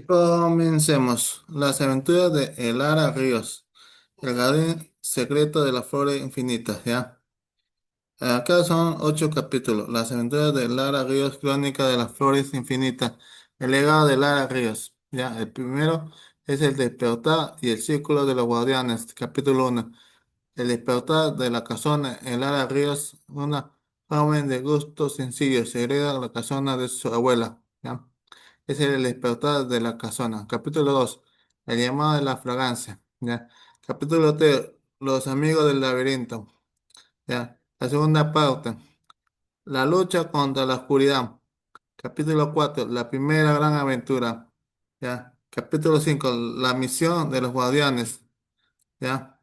Comencemos. Las aventuras de Elara Ríos. El jardín secreto de las flores infinitas, ¿ya? Acá son 8 capítulos. Las aventuras de Lara Ríos, crónica de las flores infinitas. El legado de Lara Ríos, ¿ya? El primero es el despertar y el círculo de los guardianes, capítulo 1. El despertar de la casona. En Lara Ríos, una joven de gustos sencillos, se hereda la casona de su abuela, ¿ya? Es el despertar de la casona. Capítulo 2. El llamado de la fragancia. ¿Ya? Capítulo 3. Los amigos del laberinto. ¿Ya? La segunda parte. La lucha contra la oscuridad. Capítulo 4. La primera gran aventura. ¿Ya? Capítulo 5. La misión de los guardianes. ¿Ya?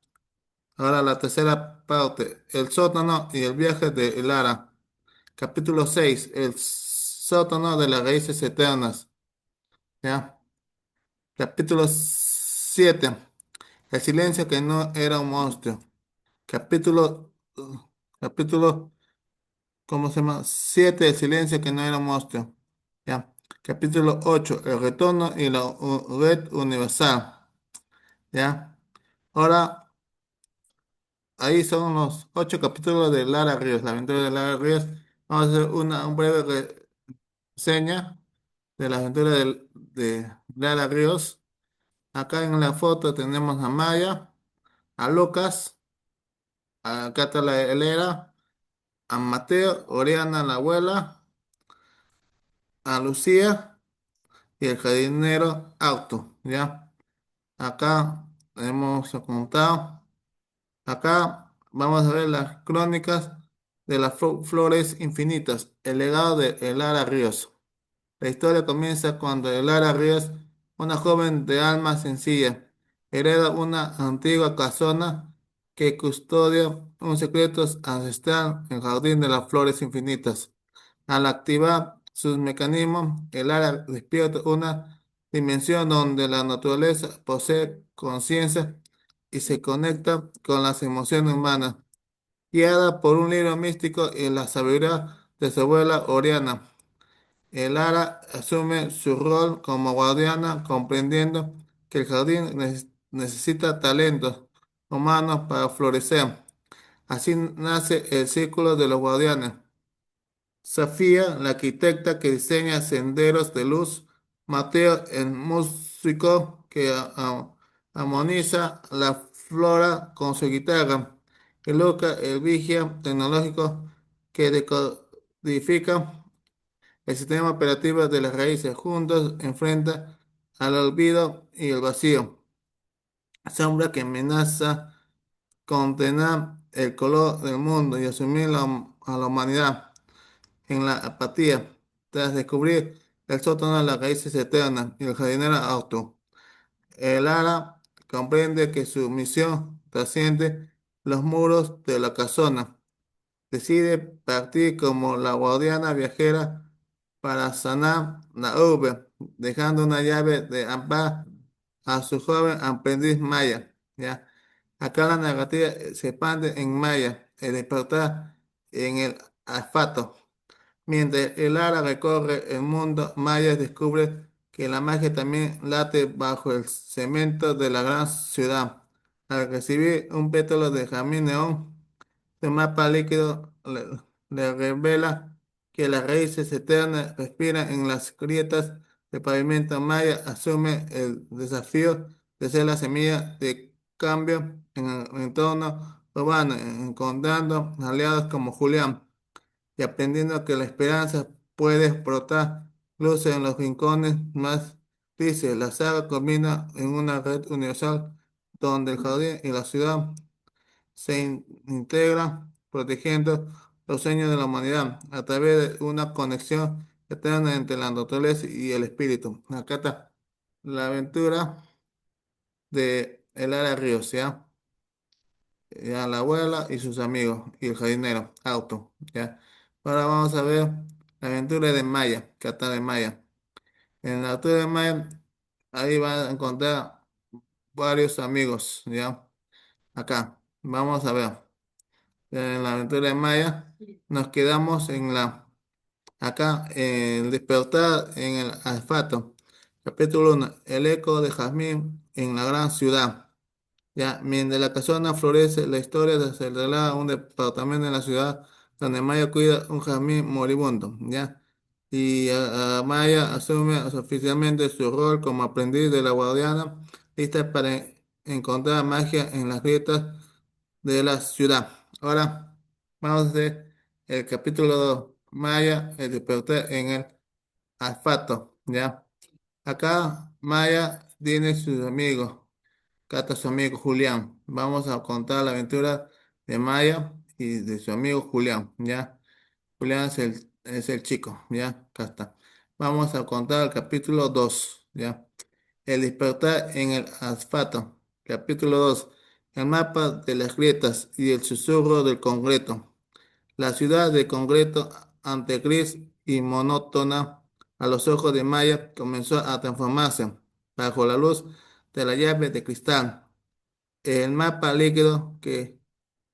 Ahora la tercera parte. El sótano y el viaje de Lara. Capítulo 6. El sótano de las raíces eternas. ¿Ya? Capítulo 7. El silencio que no era un monstruo. Capítulo, capítulo, ¿cómo se llama? 7. El silencio que no era un monstruo. Ya. Capítulo 8. El retorno y la red universal. Ya. Ahora, ahí son los 8 capítulos de Lara Ríos, la aventura de Lara Ríos. Vamos a hacer un breve reseña de la aventura de Lara Ríos. Acá en la foto tenemos a Maya, a Lucas, a Cata la Helera, a Mateo, Oriana la abuela, a Lucía y el jardinero Auto, ¿ya? Acá hemos contado, acá vamos a ver las crónicas de las flores infinitas, el legado de Elara Ríos. La historia comienza cuando Elara Ríos, una joven de alma sencilla, hereda una antigua casona que custodia un secreto ancestral en el jardín de las flores infinitas. Al activar sus mecanismos, el área despierta una dimensión donde la naturaleza posee conciencia y se conecta con las emociones humanas, guiada por un libro místico y la sabiduría de su abuela Oriana. El Ara asume su rol como guardiana, comprendiendo que el jardín necesita talentos humanos para florecer. Así nace el Círculo de los Guardianes. Sofía, la arquitecta que diseña senderos de luz. Mateo, el músico que armoniza la flora con su guitarra. Y Luca, el vigía tecnológico que decodifica el sistema operativo de las raíces. Juntos enfrenta al olvido y el vacío. Sombra que amenaza condenar el color del mundo y asumir a la humanidad en la apatía, tras descubrir el sótano de las raíces eternas y el jardinero auto. El Ara comprende que su misión trasciende los muros de la casona. Decide partir como la guardiana viajera para sanar la urbe, dejando una llave de amparo a su joven aprendiz Maya. ¿Ya? Acá la narrativa se expande en Maya, el despertar en el asfalto. Mientras el Ara recorre el mundo, Maya descubre que la magia también late bajo el cemento de la gran ciudad. Al recibir un pétalo de jazmín neón, el mapa líquido le revela que las raíces eternas respiran en las grietas del pavimento maya. Asume el desafío de ser la semilla de cambio en el entorno urbano, encontrando aliados como Julián y aprendiendo que la esperanza puede brotar luz en los rincones más dice. La saga combina en una red universal donde el jardín y la ciudad integran, protegiendo los sueños de la humanidad a través de una conexión eterna entre la naturaleza y el espíritu. Acá está la aventura de el Ara Ríos, ¿ya? Ya la abuela y sus amigos y el jardinero, auto, ¿ya? Ahora vamos a ver la aventura de Maya, Cata de Maya. En la aventura de Maya, ahí van a encontrar varios amigos, ¿ya? Acá, vamos a ver. En la aventura de Maya, nos quedamos en acá, en el despertar en el asfalto. Capítulo uno. El eco de jazmín en la gran ciudad. Ya, mientras la casona florece, la historia se relaja a un departamento en la ciudad donde Maya cuida un jazmín moribundo, ¿ya? Y Maya asume oficialmente su rol como aprendiz de la guardiana, lista para encontrar magia en las grietas de la ciudad. Ahora vamos a hacer el capítulo 2. Maya, el despertar en el asfalto, ¿ya? Acá Maya tiene sus amigos. Cata, su amigo Julián. Vamos a contar la aventura de Maya y de su amigo Julián, ¿ya? Julián es el chico, ¿ya? Acá está. Vamos a contar el capítulo 2, ¿ya? El despertar en el asfalto. Capítulo 2. El mapa de las grietas y el susurro del concreto. La ciudad de concreto, ante gris y monótona a los ojos de Maya, comenzó a transformarse bajo la luz de la llave de cristal. El mapa líquido que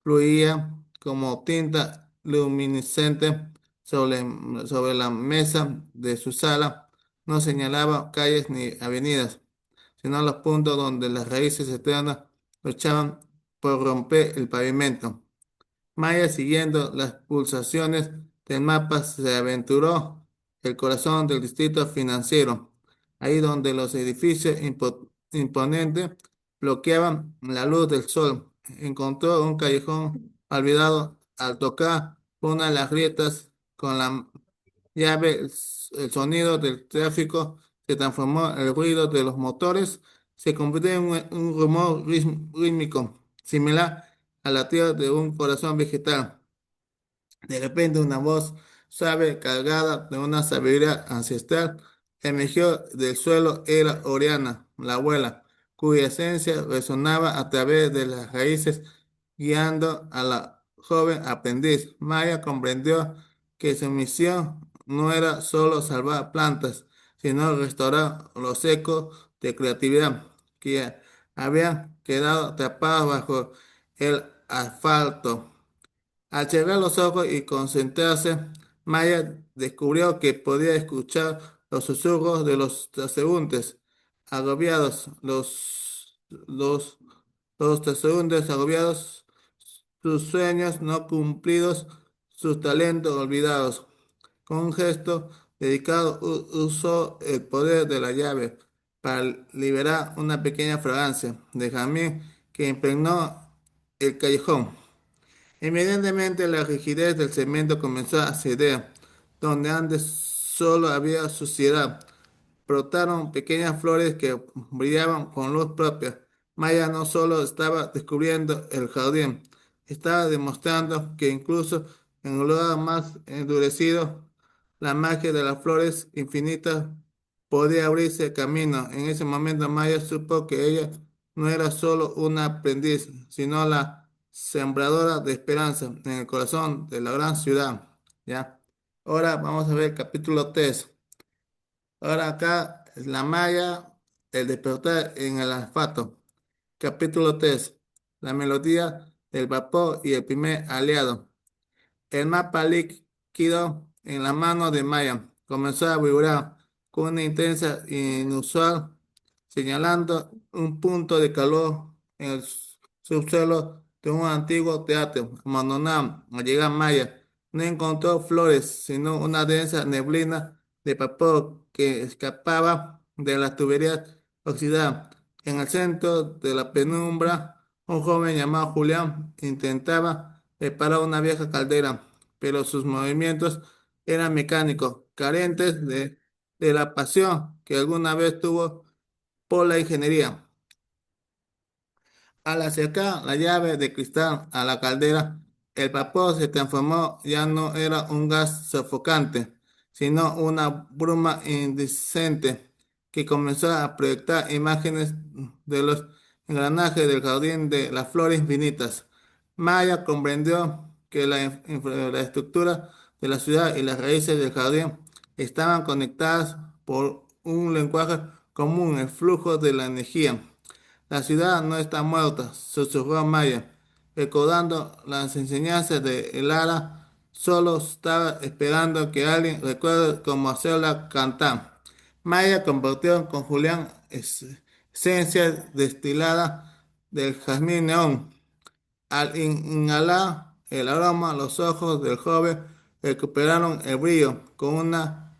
fluía como tinta luminiscente sobre la mesa de su sala no señalaba calles ni avenidas, sino los puntos donde las raíces eternas luchaban por romper el pavimento. Maya, siguiendo las pulsaciones del mapa, se aventuró el corazón del distrito financiero, ahí donde los edificios imponentes bloqueaban la luz del sol. Encontró un callejón olvidado al tocar una de las grietas con la llave. El sonido del tráfico se transformó en el ruido de los motores, se convirtió en un rumor rítmico, similar al latido de un corazón vegetal. De repente una voz suave, cargada de una sabiduría ancestral, emergió del suelo. Era Oriana, la abuela, cuya esencia resonaba a través de las raíces, guiando a la joven aprendiz. Maya comprendió que su misión no era solo salvar plantas, sino restaurar los ecos de creatividad que habían quedado atrapados bajo el asfalto. Al cerrar los ojos y concentrarse, Maya descubrió que podía escuchar los susurros de los transeúntes agobiados, los transeúntes agobiados, sus sueños no cumplidos, sus talentos olvidados. Con un gesto dedicado, usó el poder de la llave para liberar una pequeña fragancia de jazmín que impregnó el callejón. Inmediatamente la rigidez del cemento comenzó a ceder, donde antes solo había suciedad. Brotaron pequeñas flores que brillaban con luz propia. Maya no solo estaba descubriendo el jardín, estaba demostrando que incluso en el lugar más endurecido, la magia de las flores infinitas podía abrirse camino. En ese momento Maya supo que ella no era solo una aprendiz, sino la sembradora de esperanza en el corazón de la gran ciudad. ¿Ya? Ahora vamos a ver el capítulo 3. Ahora acá es la Maya, el despertar en el asfalto. Capítulo 3. La melodía del vapor y el primer aliado. El mapa líquido en la mano de Maya comenzó a vibrar con una intensa inusual, señalando un punto de calor en el subsuelo de un antiguo teatro abandonado. Al llegar Maya, no encontró flores, sino una densa neblina de vapor que escapaba de las tuberías oxidadas. En el centro de la penumbra, un joven llamado Julián intentaba preparar una vieja caldera, pero sus movimientos eran mecánicos, carentes de la pasión que alguna vez tuvo por la ingeniería. Al acercar la llave de cristal a la caldera, el vapor se transformó. Ya no era un gas sofocante, sino una bruma indecente que comenzó a proyectar imágenes de los engranajes del jardín de las flores infinitas. Maya comprendió que la infraestructura de la ciudad y las raíces del jardín estaban conectadas por un lenguaje común, el flujo de la energía. La ciudad no está muerta, susurró Maya, recordando las enseñanzas de Lara. Solo estaba esperando que alguien recuerde cómo hacerla cantar. Maya compartió con Julián esencia destilada del jazmín neón. Al inhalar el aroma, los ojos del joven recuperaron el brillo. Con una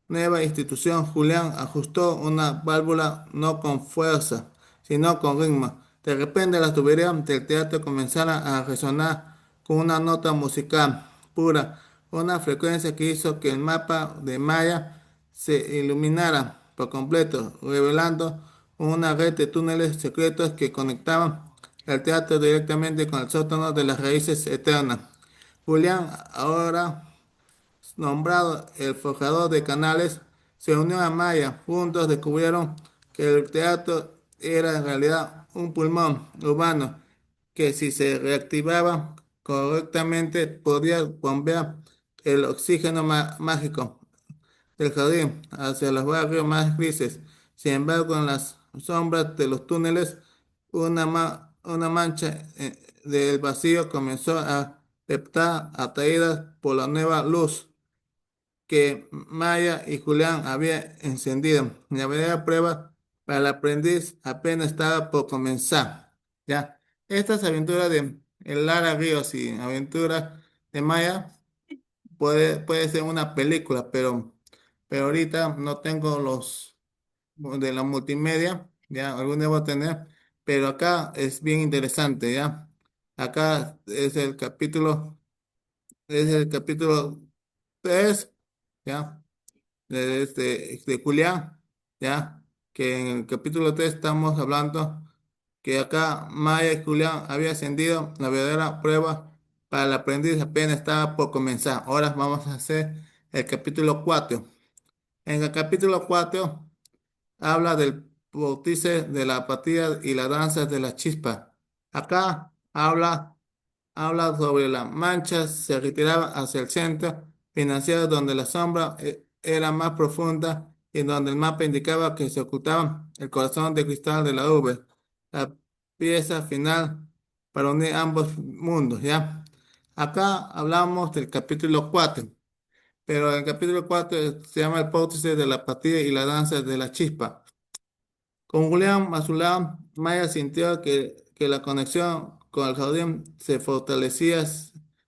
nueva institución, Julián ajustó una válvula no con fuerza, sino con ritmo. De repente las tuberías del teatro comenzaron a resonar con una nota musical pura, una frecuencia que hizo que el mapa de Maya se iluminara por completo, revelando una red de túneles secretos que conectaban el teatro directamente con el sótano de las raíces eternas. Julián, ahora nombrado el forjador de canales, se unió a Maya. Juntos descubrieron que el teatro era en realidad un pulmón urbano que si se reactivaba correctamente podía bombear el oxígeno mágico del jardín hacia los barrios más grises. Sin embargo, en las sombras de los túneles, una mancha del vacío comenzó a reptar, atraída por la nueva luz que Maya y Julián habían encendido. La verdadera prueba para el aprendiz apenas estaba por comenzar. Ya, estas aventuras de el Lara Ríos y aventuras de Maya puede ser una película, pero ahorita no tengo los de la multimedia, ya algún día voy a tener, pero acá es bien interesante, ya. Acá es el capítulo 3, ya de Julián, ¿ya? Que en el capítulo 3 estamos hablando que acá Maya y Julián había ascendido, la verdadera prueba para el aprendiz apenas estaba por comenzar. Ahora vamos a hacer el capítulo 4. En el capítulo 4 habla del vórtice de la apatía y la danza de la chispa. Acá habla sobre la mancha, se retiraba hacia el centro financiero donde la sombra era más profunda y donde el mapa indicaba que se ocultaba el corazón de cristal de la V, la pieza final para unir ambos mundos, ¿ya? Acá hablamos del capítulo 4, pero el capítulo 4 se llama el vórtice de la apatía y la danza de la chispa. Con Julián Masulán, Maya sintió que la conexión con el jardín se fortalecía.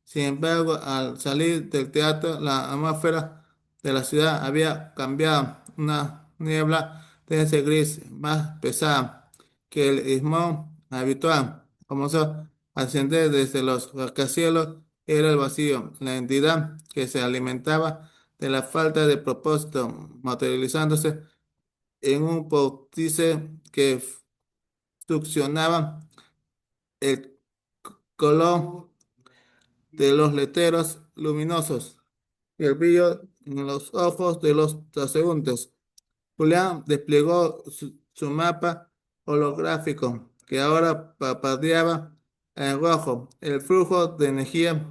Sin embargo, al salir del teatro, la atmósfera de la ciudad había cambiado. Una niebla de ese gris más pesada que el istmo habitual comenzó a ascender desde los rascacielos. Era el vacío, la entidad que se alimentaba de la falta de propósito, materializándose en un vórtice que succionaba el color de los letreros luminosos y el brillo en los ojos de los transeúntes. Julián desplegó su mapa holográfico, que ahora parpadeaba en rojo. El flujo de energía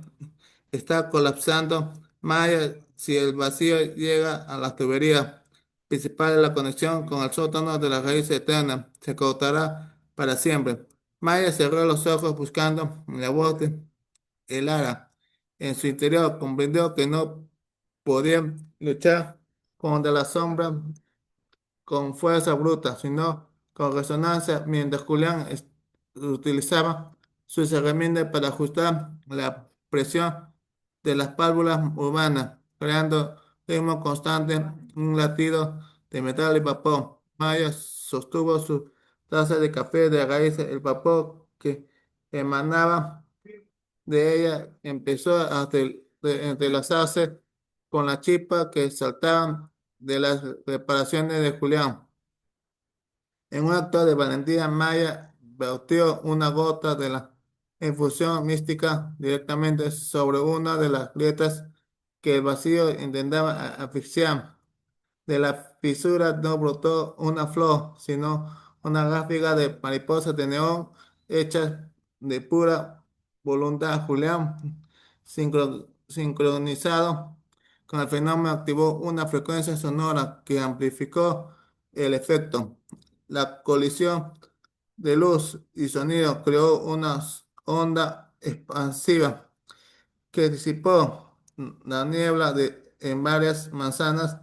está colapsando. Maya, si el vacío llega a las tuberías principales, la conexión con el sótano de la raíz eterna se cortará para siempre. Maya cerró los ojos buscando en la voz de Elara. En su interior comprendió que no podía luchar contra la sombra con fuerza bruta, sino con resonancia, mientras Julián utilizaba sus herramientas para ajustar la presión de las válvulas urbanas, creando ritmo constante, un latido de metal y vapor. Maya sostuvo su taza de café de raíz, el vapor que emanaba de ella empezó a entrelazarse con la chispa que saltaban de las reparaciones de Julián. En un acto de valentía, Maya vertió una gota de la infusión mística directamente sobre una de las grietas que el vacío intentaba asfixiar. De la fisura no brotó una flor, sino una ráfaga de mariposas de neón hechas de pura voluntad. Julián, sincronizado con el fenómeno, activó una frecuencia sonora que amplificó el efecto. La colisión de luz y sonido creó una onda expansiva que disipó la niebla en varias manzanas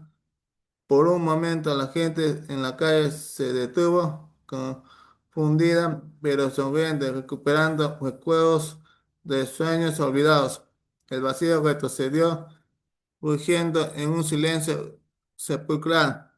Por un momento la gente en la calle se detuvo, confundida, pero sonriente, recuperando recuerdos de sueños olvidados. El vacío retrocedió, rugiendo en un silencio sepulcral.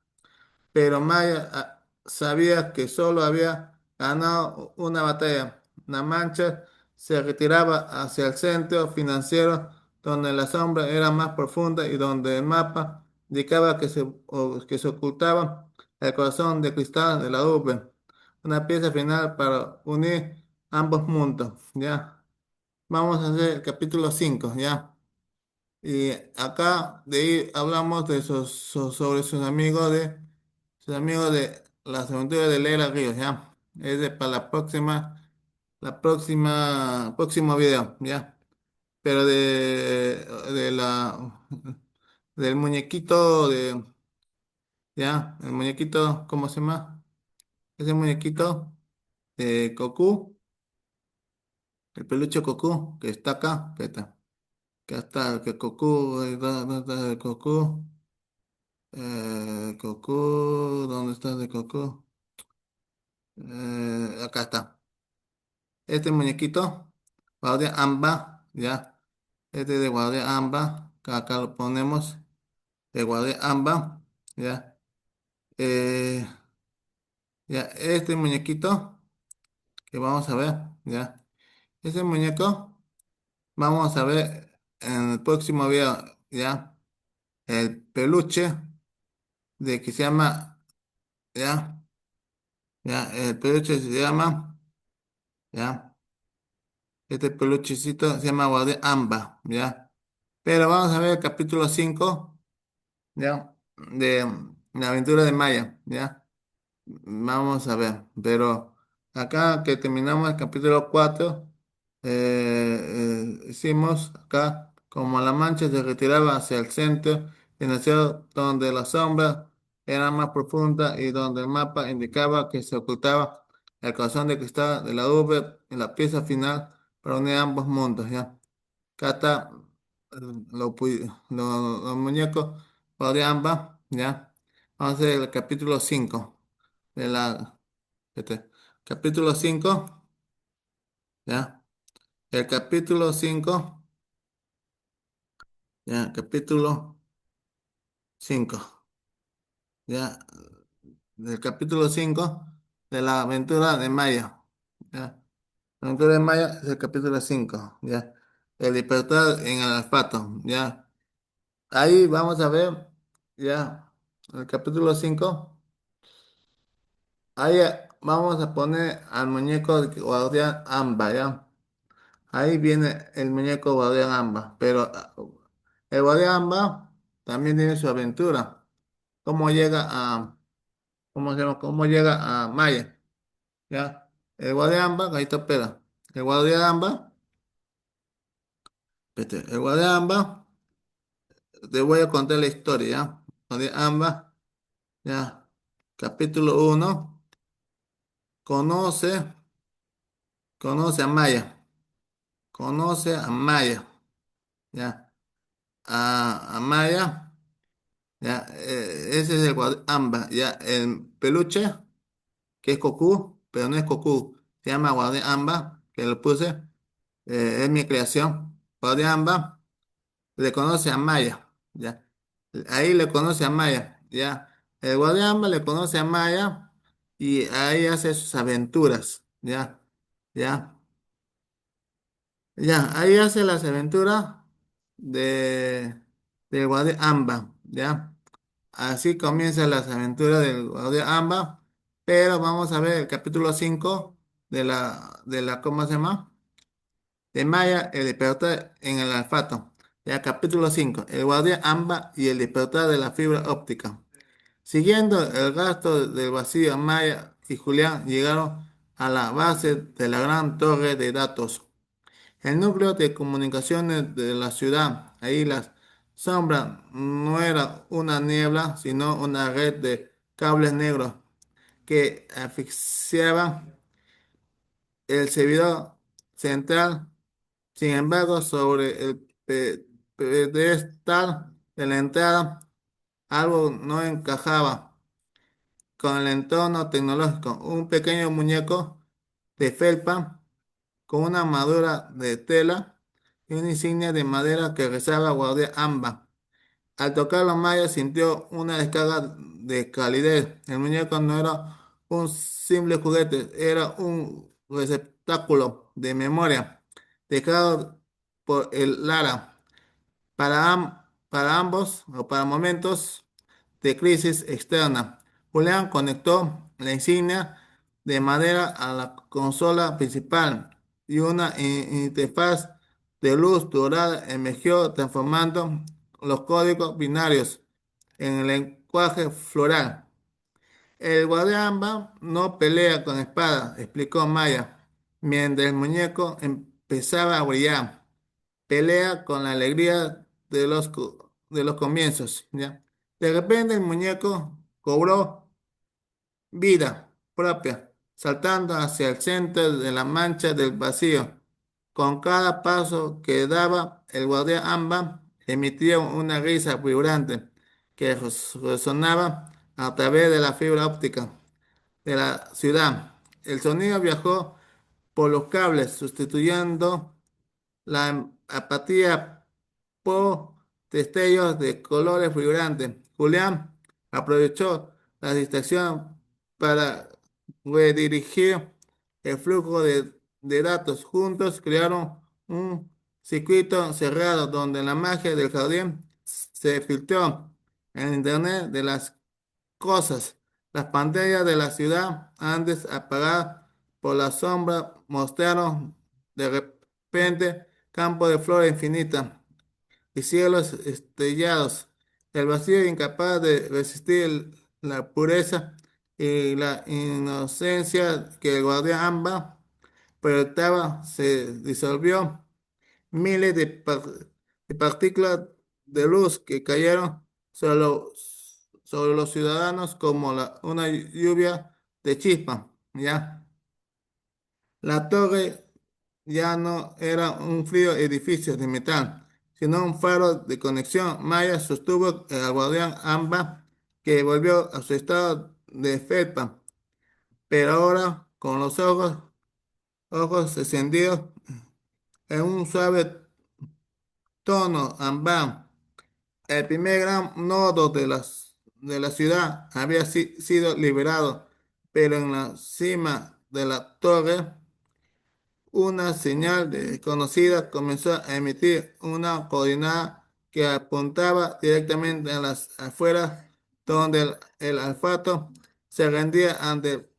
Pero Maya sabía que solo había ganado una batalla. La Mancha se retiraba hacia el centro financiero, donde la sombra era más profunda y donde el mapa indicaba que se ocultaba el corazón de cristal de la urbe. Una pieza final para unir ambos mundos. ¿Ya? Vamos a hacer el capítulo 5, ¿ya? Y acá de ahí hablamos de sobre sus amigos de las aventuras de Leila Ríos, ¿ya? Es de para próximo video, ¿ya? Pero de del muñequito ¿ya? El muñequito, ¿cómo se llama? Ese muñequito de Goku, el peluche Goku, que está acá, que está, que Goku, ¿dónde está el Goku? Goku, ¿dónde está el de Goku? Acá está. Este muñequito, guardia Amba, ya. Este de guardia Amba, que acá lo ponemos, de guardia Amba, ya. Eh, ya, este muñequito que vamos a ver, ya. Ese muñeco, vamos a ver en el próximo video, ya. El peluche de que se llama, ya, ya, el peluche se llama, ya. Este peluchecito se llama guardia Amba, ya. Pero vamos a ver el capítulo 5, ¿ya? De la aventura de Maya, ¿ya? Vamos a ver, pero acá que terminamos el capítulo 4 hicimos acá como la mancha se retiraba hacia el centro financiero donde la sombra era más profunda y donde el mapa indicaba que se ocultaba el corazón de cristal de la urbe en la pieza final para unir ambos mundos, ¿ya? Acá está los muñecos de ambas, ¿ya? Vamos a hacer el capítulo 5 de este, capítulo 5, ¿ya? El capítulo 5, ¿ya? Capítulo 5, ¿ya? Del capítulo 5 de la aventura de Maya, ¿ya? La aventura de Maya es el capítulo 5, ¿ya? El despertar en el asfalto, ¿ya? Ahí vamos a ver, ¿ya? El capítulo 5. Ahí vamos a poner al muñeco guardián Amba, ¿ya? Ahí viene el muñeco guardián Amba, pero el guardián Amba también tiene su aventura. ¿Cómo llega cómo se llama? ¿Cómo llega a Maya? ¿Ya? El guardián Amba, ahí está, espera. El guardián Amba, el guardián Amba, te voy a contar la historia, ¿ya? Guardián Amba, ¿ya? Capítulo 1, conoce, conoce a Maya, conoce a Maya. Ya, a Maya, ya, ese es el Amba, ya, el peluche, que es Goku, pero no es Goku, se llama Guardián Amba, que lo puse, es mi creación. Guardián Amba le conoce a Maya, ya, ahí le conoce a Maya, ya, el Guardián Amba le conoce a Maya y ahí hace sus aventuras, ya, ya, ya, ahí hace las aventuras de Guardián Amba, ya. Así comienzan las aventuras del guardián Amba, pero vamos a ver el capítulo 5 ¿cómo se llama? De Maya, el despertar en el olfato. Ya, capítulo 5 el guardián Amba y el despertar de la fibra óptica. Siguiendo el rastro del vacío, Maya y Julián llegaron a la base de la gran torre de datos. El núcleo de comunicaciones de la ciudad, ahí las sombras no era una niebla, sino una red de cables negros que asfixiaban el servidor central. Sin embargo, sobre el pedestal de la entrada algo no encajaba con el entorno tecnológico. Un pequeño muñeco de felpa con una armadura de tela y una insignia de madera que rezaba guardia Amba. Al tocarlo, Maya sintió una descarga de calidez. El muñeco no era un simple juguete, era un receptáculo de memoria dejado por el Lara para ambos o para momentos de crisis externa. Julián conectó la insignia de madera a la consola principal y una interfaz de luz dorada emergió transformando los códigos binarios en el lenguaje floral. El guardián no pelea con espada, explicó Maya, mientras el muñeco empezaba a brillar. Pelea con la alegría de los comienzos, ¿ya? De repente el muñeco cobró vida propia, saltando hacia el centro de la mancha del vacío. Con cada paso que daba, el guardián Amba emitía una risa vibrante que resonaba a través de la fibra óptica de la ciudad. El sonido viajó por los cables, sustituyendo la apatía por destellos de colores vibrantes. Julián aprovechó la distracción para redirigir el flujo de datos. Juntos crearon un circuito cerrado donde la magia del jardín se filtró en Internet de las cosas. Las pantallas de la ciudad, antes apagadas por la sombra, mostraron de repente campos de flora infinita y cielos estrellados. El vacío incapaz de resistir la pureza y la inocencia que el guardián Amba proyectaba se disolvió. Miles de partículas de luz que cayeron sobre los ciudadanos como una lluvia de chispas, ¿ya? La torre ya no era un frío edificio de metal, sino un faro de conexión. Maya sostuvo al guardián Amba que volvió a su estado de felpa, pero ahora con los ojos encendidos en un suave tono ámbar. El primer gran nodo de la ciudad había sido liberado, pero en la cima de la torre una señal desconocida comenzó a emitir una coordenada que apuntaba directamente a las afueras, donde el olfato se rendía ante el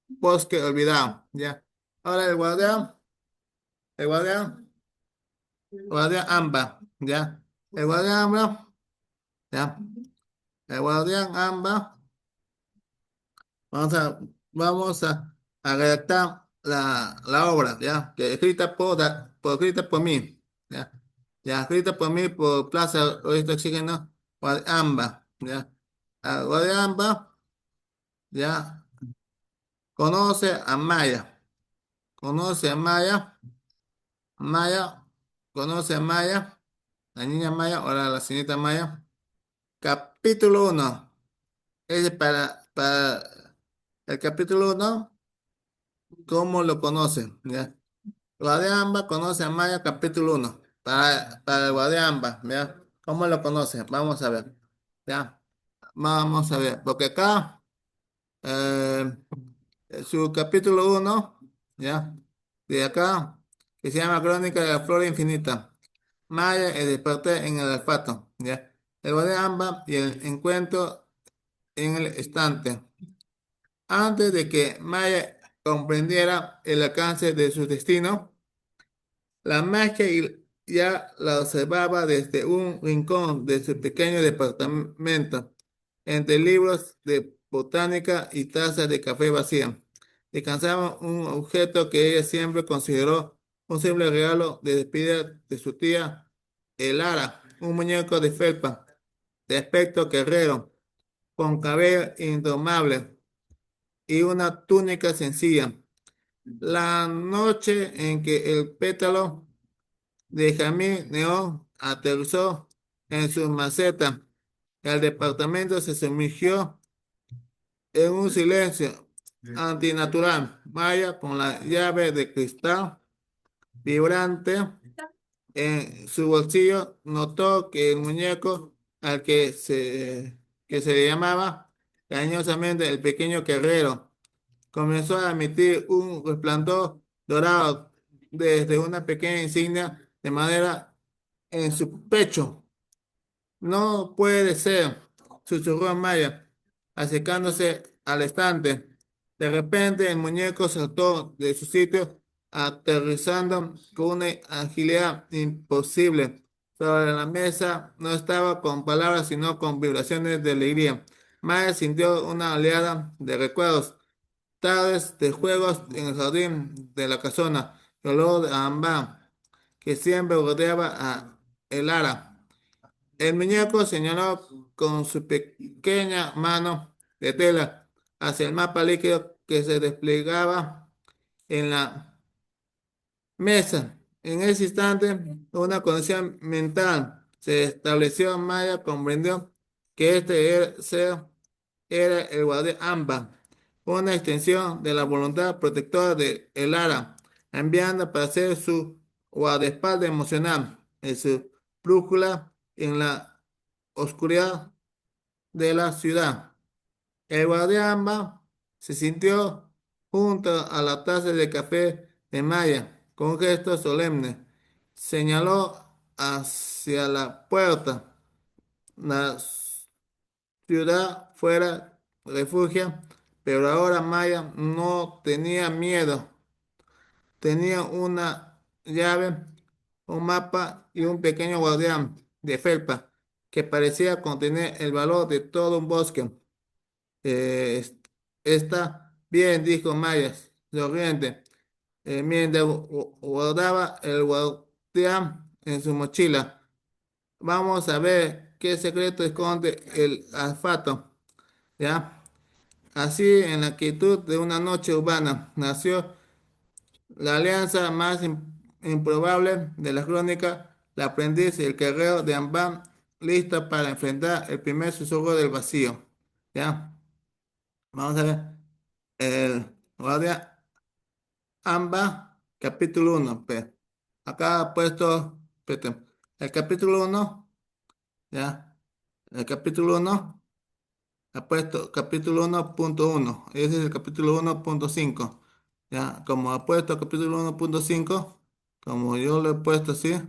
bosque olvidado. ¿Ya? Ahora el guardián Amba, ¿ya? El guardián Amba, ¿ya? El guardián Amba, vamos a, a redactar la obra, ¿ya? Que escrita escrita por mí, ¿ya? Ya, escrita por mí por Plaza Oeste Oxígeno, Guadiamba, ¿ya? Guadiamba, ¿ya? Conoce a Maya, conoce a Maya, Maya, conoce a Maya, la niña Maya, ahora la señorita Maya. Capítulo uno. Es para el capítulo uno. ¿Cómo lo conocen? ¿Ya? Guadiamba conoce a Maya capítulo uno. Para el Guadiamba, ¿ya? ¿Cómo lo conoce? Vamos a ver. ¿Ya? Vamos a ver. Porque acá, eh, su capítulo uno, ¿ya? De acá, que se llama Crónica de la Flora Infinita. Maya el despertar en el olfato, ¿ya? El Guadiamba y el encuentro en el estante. Antes de que Maya comprendiera el alcance de su destino, la magia ya la observaba desde un rincón de su pequeño departamento, entre libros de botánica y tazas de café vacías. Descansaba un objeto que ella siempre consideró un simple regalo de despedida de su tía Elara, un muñeco de felpa, de aspecto guerrero, con cabello indomable y una túnica sencilla. La noche en que el pétalo de Jamil Neón aterrizó en su maceta, El departamento se sumergió en un silencio antinatural. Maya, con la llave de cristal vibrante en su bolsillo, notó que el muñeco al que se le llamaba cariñosamente el pequeño guerrero comenzó a emitir un resplandor dorado desde una pequeña insignia de madera en su pecho. No puede ser, susurró Maya, acercándose al estante. De repente el muñeco saltó de su sitio, aterrizando con una agilidad imposible. Sobre la mesa no estaba con palabras, sino con vibraciones de alegría. Maya sintió una oleada de recuerdos, tardes de juegos en el jardín de la casona, el olor de ámbar que siempre rodeaba a el ara. El muñeco señaló con su pequeña mano de tela hacia el mapa líquido que se desplegaba en la mesa. En ese instante, una conexión mental se estableció. Maya comprendió que ser era el guardián Amba, una extensión de la voluntad protectora de Elara, enviando para ser su guardaespaldas emocional, en su brújula en la oscuridad de la ciudad. El guardián se sintió junto a la taza de café de Maya con un gesto solemne. Señaló hacia la puerta. La ciudad fuera refugio, pero ahora Maya no tenía miedo. Tenía una llave, un mapa y un pequeño guardián de felpa que parecía contener el valor de todo un bosque. Está bien, dijo Mayas, sonriente, mientras guardaba el guardián en su mochila. Vamos a ver qué secreto esconde el olfato, ¿ya? Así, en la quietud de una noche urbana, nació la alianza más improbable de la crónica, la aprendiz y el guerrero de Ambán, lista para enfrentar el primer susurro del vacío, ¿ya? Vamos a ver. El guardián Amba, capítulo uno. Acá ha puesto, espérate, el capítulo uno, ya, el capítulo uno ha puesto capítulo 1.1. Ese es el capítulo 1.5. Ya, como ha puesto capítulo 1.5, como yo lo he puesto así,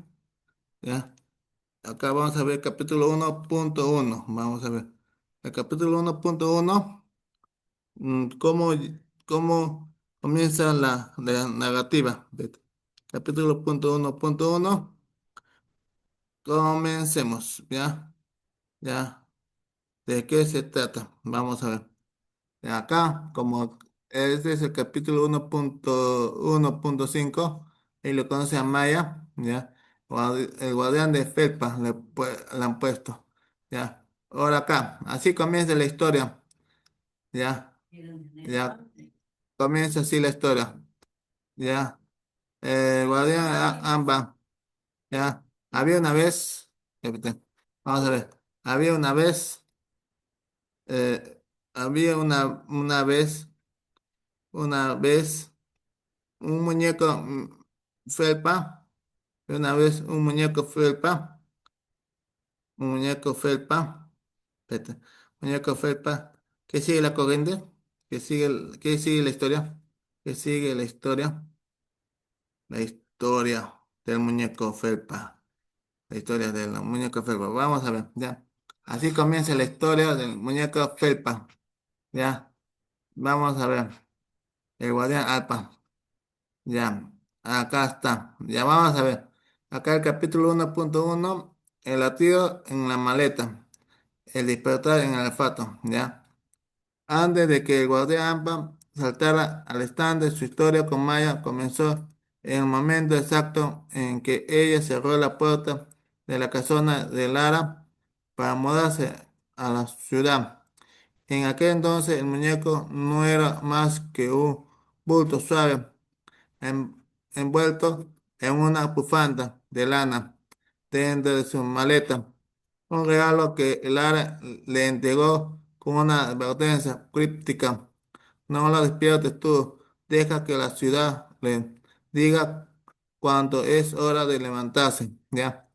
ya, acá vamos a ver capítulo 1.1. Vamos a ver. El capítulo 1.1. ¿Cómo comienza la narrativa? Capítulo punto 1.1. Comencemos, ¿ya? ¿Ya? ¿De qué se trata? Vamos a ver. Acá, como este es el capítulo 1.1.5, y lo conoce a Maya, ¿ya? El guardián de Felpa le han puesto, ¿ya? Ahora acá, así comienza la historia, ¿ya? ¿Ya? Comienza así la historia. Ya, guardián Amba, ya, había una vez, espérate, vamos a ver, había una vez, eh, había una vez, un muñeco felpa, una vez un muñeco felpa, un muñeco felpa, espérate, muñeco felpa, ¿qué sigue la corriente? ¿Qué sigue la historia? ¿Qué sigue la historia? La historia del muñeco felpa. La historia del muñeco Felpa. Vamos a ver, ya. Así comienza la historia del muñeco Felpa. Ya. Vamos a ver. El guardián Alpa. Ya. Acá está. Ya vamos a ver. Acá el capítulo 1.1. El latido en la maleta. El despertar en el olfato. Ya. Antes de que el guardián Ampa saltara al stand, su historia con Maya comenzó en el momento exacto en que ella cerró la puerta de la casona de Lara para mudarse a la ciudad. En aquel entonces el muñeco no era más que un bulto suave en- envuelto en una bufanda de lana dentro de su maleta. un regalo que Lara le entregó con una advertencia críptica. No lo despiertes tú, deja que la ciudad le diga cuando es hora de levantarse, ¿ya?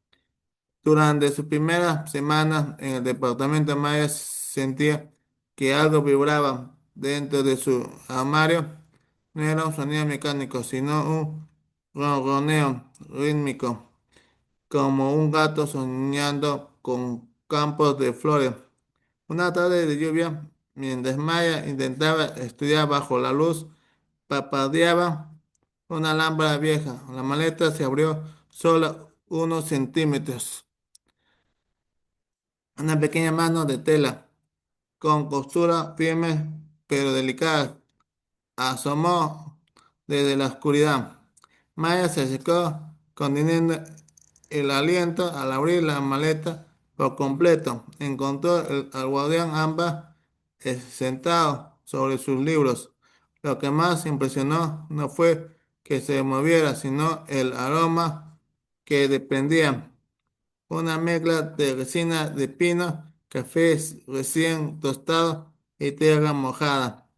Durante sus primeras semanas en el departamento, Maya sentía que algo vibraba dentro de su armario. No era un sonido mecánico, sino un ronroneo rítmico, como un gato soñando con campos de flores. Una tarde de lluvia, mientras Maya intentaba estudiar bajo la luz, parpadeaba una lámpara vieja. La maleta se abrió solo unos centímetros. Una pequeña mano de tela, con costura firme pero delicada, asomó desde la oscuridad. Maya se secó, conteniendo el aliento al abrir la maleta por completo. Encontró al guardián Amba sentado sobre sus libros. Lo que más impresionó no fue que se moviera, sino el aroma que desprendía. Una mezcla de resina de pino, café recién tostado y tierra mojada.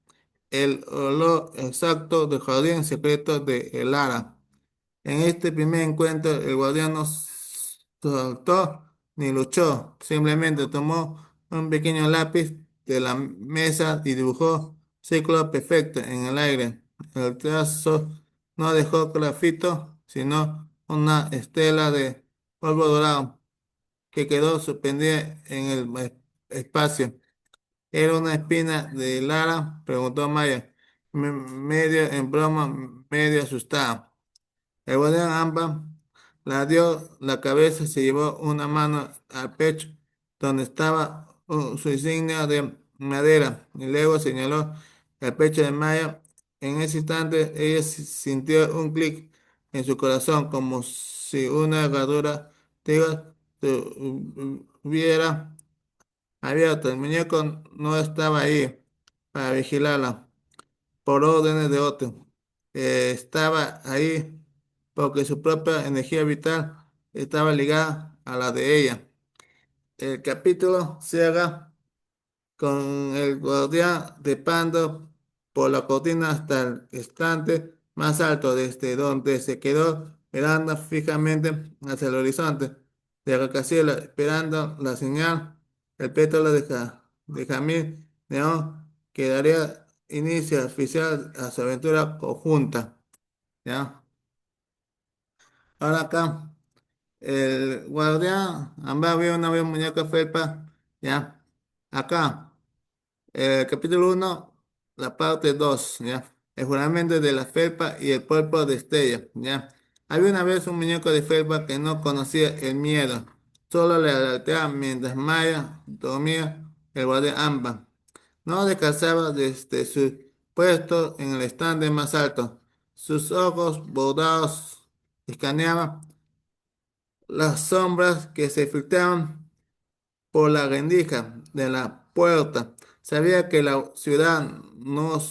El olor exacto del jardín secreto de Elara. En este primer encuentro, el guardián no saltó ni luchó, simplemente tomó un pequeño lápiz de la mesa y dibujó círculo perfecto en el aire. El trazo no dejó grafito, sino una estela de polvo dorado que quedó suspendida en el espacio. ¿Era una espina de Lara? Preguntó Maya, medio en broma, medio asustada. El guardián Amba la dio la cabeza, se llevó una mano al pecho donde estaba su insignia de madera y luego señaló el pecho de Maya. En ese instante ella sintió un clic en su corazón como si una herradura de se hubiera abierto. El muñeco no estaba ahí para vigilarla por órdenes de otro. Estaba ahí porque su propia energía vital estaba ligada a la de ella. El capítulo cierra con el guardián trepando por la cortina hasta el estante más alto, desde donde se quedó mirando fijamente hacia el horizonte de rascacielos, esperando la señal. El pétalo de Jamil Neón que daría inicio oficial a su aventura conjunta. ¿Ya? Ahora acá, el guardián, ambas vio una vez muñeca felpa. ¿Ya? Acá. Capítulo uno, la parte 2, ¿ya? El juramento de la felpa y el cuerpo de Estella, ¿ya? Había una vez un muñeco de felpa que no conocía el miedo, solo le alertaba mientras Maya dormía el guardián Amba. No descansaba desde su puesto en el estante más alto. Sus ojos bordados escaneaban las sombras que se filtraban por la rendija de la puerta. Sabía que la ciudad no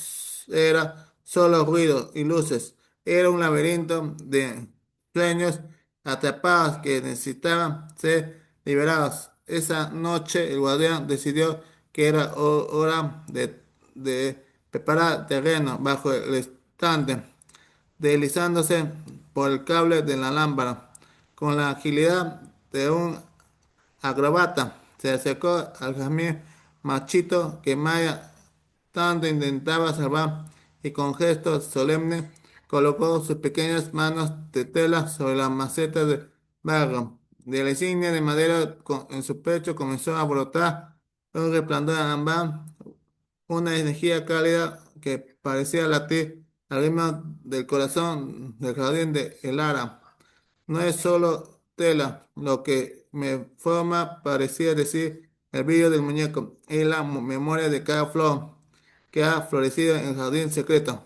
era solo ruido y luces, era un laberinto de sueños atrapados que necesitaban ser liberados. Esa noche el guardián decidió que era hora de preparar terreno bajo el estante, deslizándose por el cable de la lámpara con la agilidad de un acrobata. Se acercó al jazmín machito que Maya tanto intentaba salvar y con gesto solemne colocó sus pequeñas manos de tela sobre la maceta de barro. De la insignia de madera en su pecho comenzó a brotar un resplandor ámbar, una energía cálida que parecía latir al ritmo del corazón del jardín de Elara. No es solo tela lo que me forma, parecía decir el brillo del muñeco, es la memoria de cada flor que ha florecido en el jardín secreto.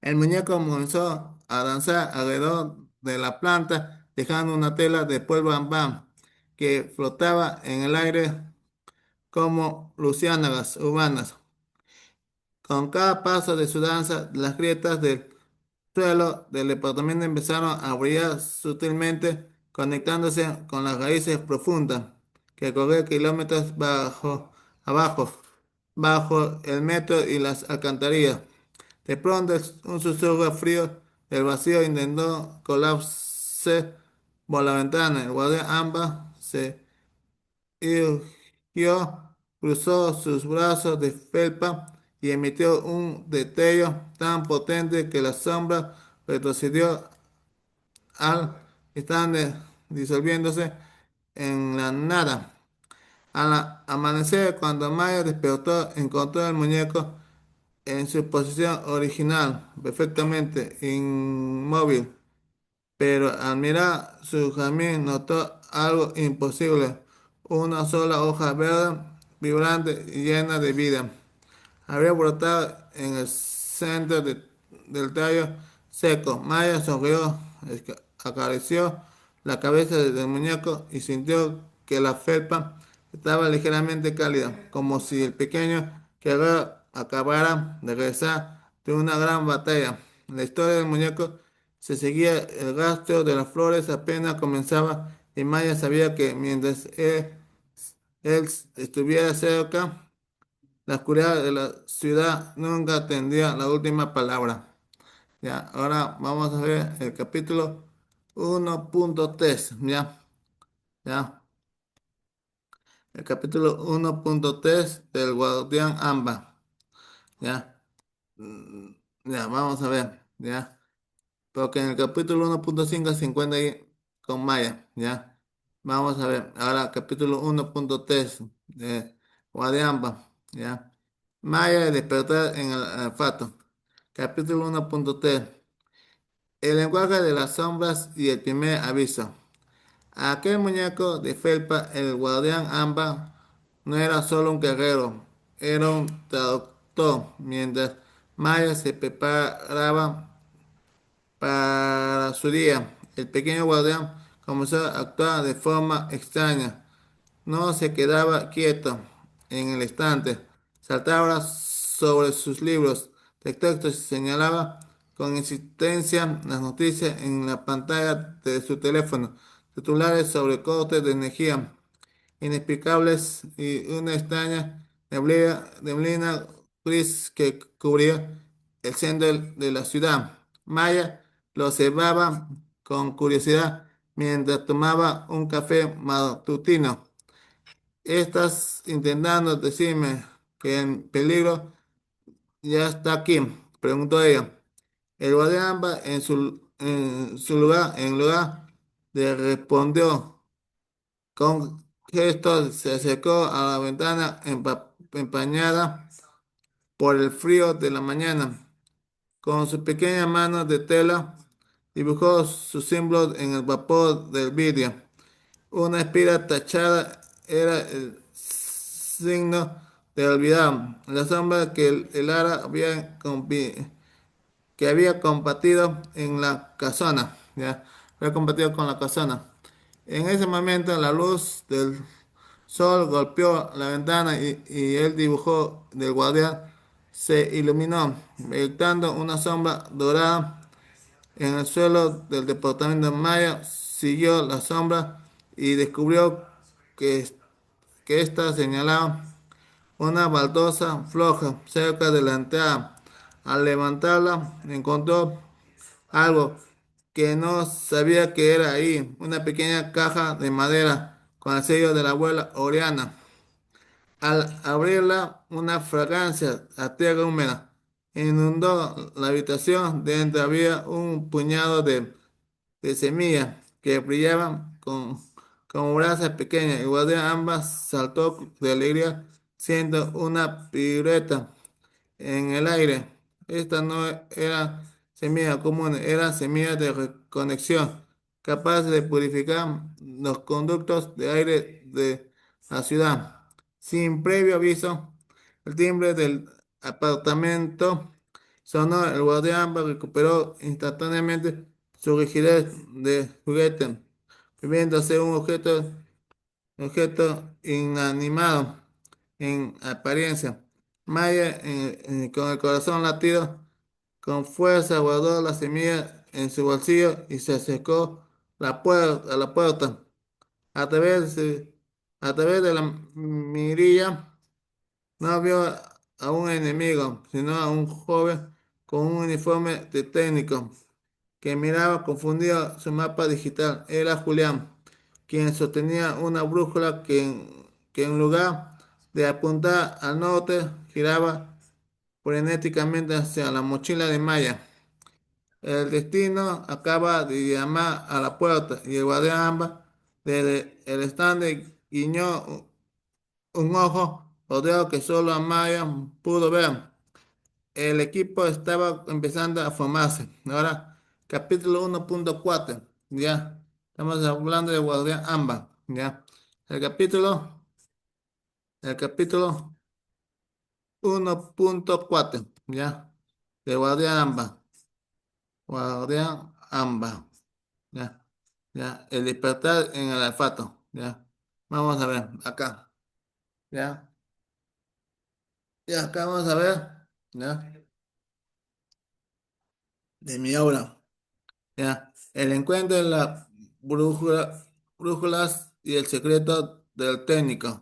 El muñeco comenzó a danzar alrededor de la planta, dejando una tela de polvo ámbar que flotaba en el aire como luciérnagas urbanas. Con cada paso de su danza, las grietas del suelo del departamento empezaron a brillar sutilmente, conectándose con las raíces profundas que corrían kilómetros abajo, bajo el metro y las alcantarillas. De pronto, un susurro frío del vacío intentó colarse por la ventana. El guardián Amba se irguió, cruzó sus brazos de felpa y emitió un destello tan potente que la sombra retrocedió al estar disolviéndose en la nada. Amanecer, cuando Maya despertó, encontró el muñeco en su posición original, perfectamente inmóvil, pero al mirar su jazmín notó algo imposible, una sola hoja verde, vibrante y llena de vida. Había brotado en el centro del tallo seco. Maya sonrió, acarició la cabeza del muñeco y sintió que la felpa estaba ligeramente cálida, como si el pequeño guerrero acabara de regresar de una gran batalla. La historia del muñeco se seguía, el rastro de las flores apenas comenzaba y Maya sabía que mientras él estuviera cerca, la oscuridad de la ciudad nunca tendría la última palabra. Ya, ahora vamos a ver el capítulo 1.3. Ya, ya. El capítulo 1.3 del Guardián Amba. Ya, mm, ya, vamos a ver. Ya, porque en el capítulo 1.5 se encuentra ahí con Maya. Ya, vamos a ver. Ahora, capítulo 1.3 de Guardián Amba. Ya. Maya despertar en el olfato. Capítulo 1.3. El lenguaje de las sombras y el primer aviso. Aquel muñeco de felpa, el guardián Amba, no era solo un guerrero, era un traductor. Mientras Maya se preparaba para su día, el pequeño guardián comenzó a actuar de forma extraña. No se quedaba quieto en el estante, saltaba sobre sus libros de texto y señalaba con insistencia las noticias en la pantalla de su teléfono, titulares sobre cortes de energía inexplicables y una extraña neblina gris que cubría el centro de la ciudad. Maya lo observaba con curiosidad mientras tomaba un café matutino. Estás intentando decirme que el peligro ya está aquí, preguntó ella. El guardián en su lugar, en lugar de respondió con gesto, se acercó a la ventana empañada por el frío de la mañana. Con sus pequeñas manos de tela, dibujó sus símbolos en el vapor del vidrio. Una espiral tachada era el signo de olvidar. La sombra que el ara que había compartido en la casona. Ya, había compartido con la casona. En ese momento la luz del sol golpeó la ventana y el dibujo del guardián se iluminó, proyectando una sombra dorada en el suelo del departamento. Maya siguió la sombra y descubrió que, que ésta señalaba una baldosa floja cerca de la entrada. Al levantarla, encontró algo que no sabía que era ahí, una pequeña caja de madera con el sello de la abuela Oriana. Al abrirla, una fragancia a tierra húmeda inundó la habitación. Dentro había un puñado de semillas que brillaban como brasas pequeñas. Igual de ambas saltó de alegría, siendo una pirueta en el aire. Esta no era semilla común, era semilla de reconexión, capaz de purificar los conductos de aire de la ciudad. Sin previo aviso, el timbre del apartamento sonó. El guardián recuperó instantáneamente su rigidez de juguete, volviéndose un objeto inanimado en apariencia. Maya, con el corazón latido, con fuerza guardó la semilla en su bolsillo y se acercó a la puerta. A través a través de la mirilla no vio a un enemigo, sino a un joven con un uniforme de técnico que miraba confundido su mapa digital. Era Julián, quien sostenía una brújula que en lugar de apuntar al norte, giraba frenéticamente hacia la mochila de Maya. El destino acaba de llamar a la puerta y el guardián Amba desde el stand guiñó un ojo rodeado que solo Amaya pudo ver. El equipo estaba empezando a formarse. Ahora, capítulo 1.4. Ya. Estamos hablando de Guardián Amba. Ya. El capítulo, el capítulo 1.4. Ya. De Guardián Amba. Guardián Amba. Ya. Ya. El despertar en el olfato. Ya. Vamos a ver. Acá. Ya. Ya, acá vamos a ver. Ya. De mi obra. Ya, el encuentro de las brújulas y el secreto del técnico.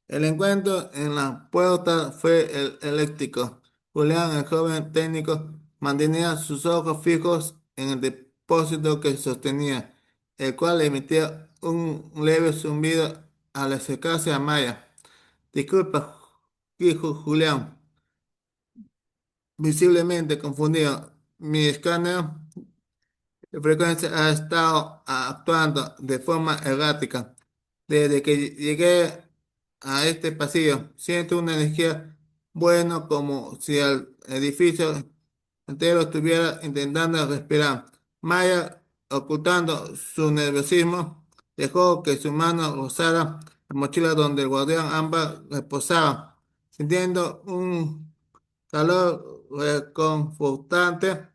El encuentro en la puerta fue el eléctrico. Julián, el joven técnico, mantenía sus ojos fijos en el depósito que sostenía, el cual emitía un leve zumbido al acercarse a Maya. Disculpa, dijo Julián, visiblemente confundido. Mi escáner de frecuencia ha estado actuando de forma errática. Desde que llegué a este pasillo, siento una energía buena como si el edificio entero estuviera intentando respirar. Maya, ocultando su nerviosismo, dejó que su mano rozara la mochila donde el guardián ámbar reposaba, sintiendo un calor reconfortante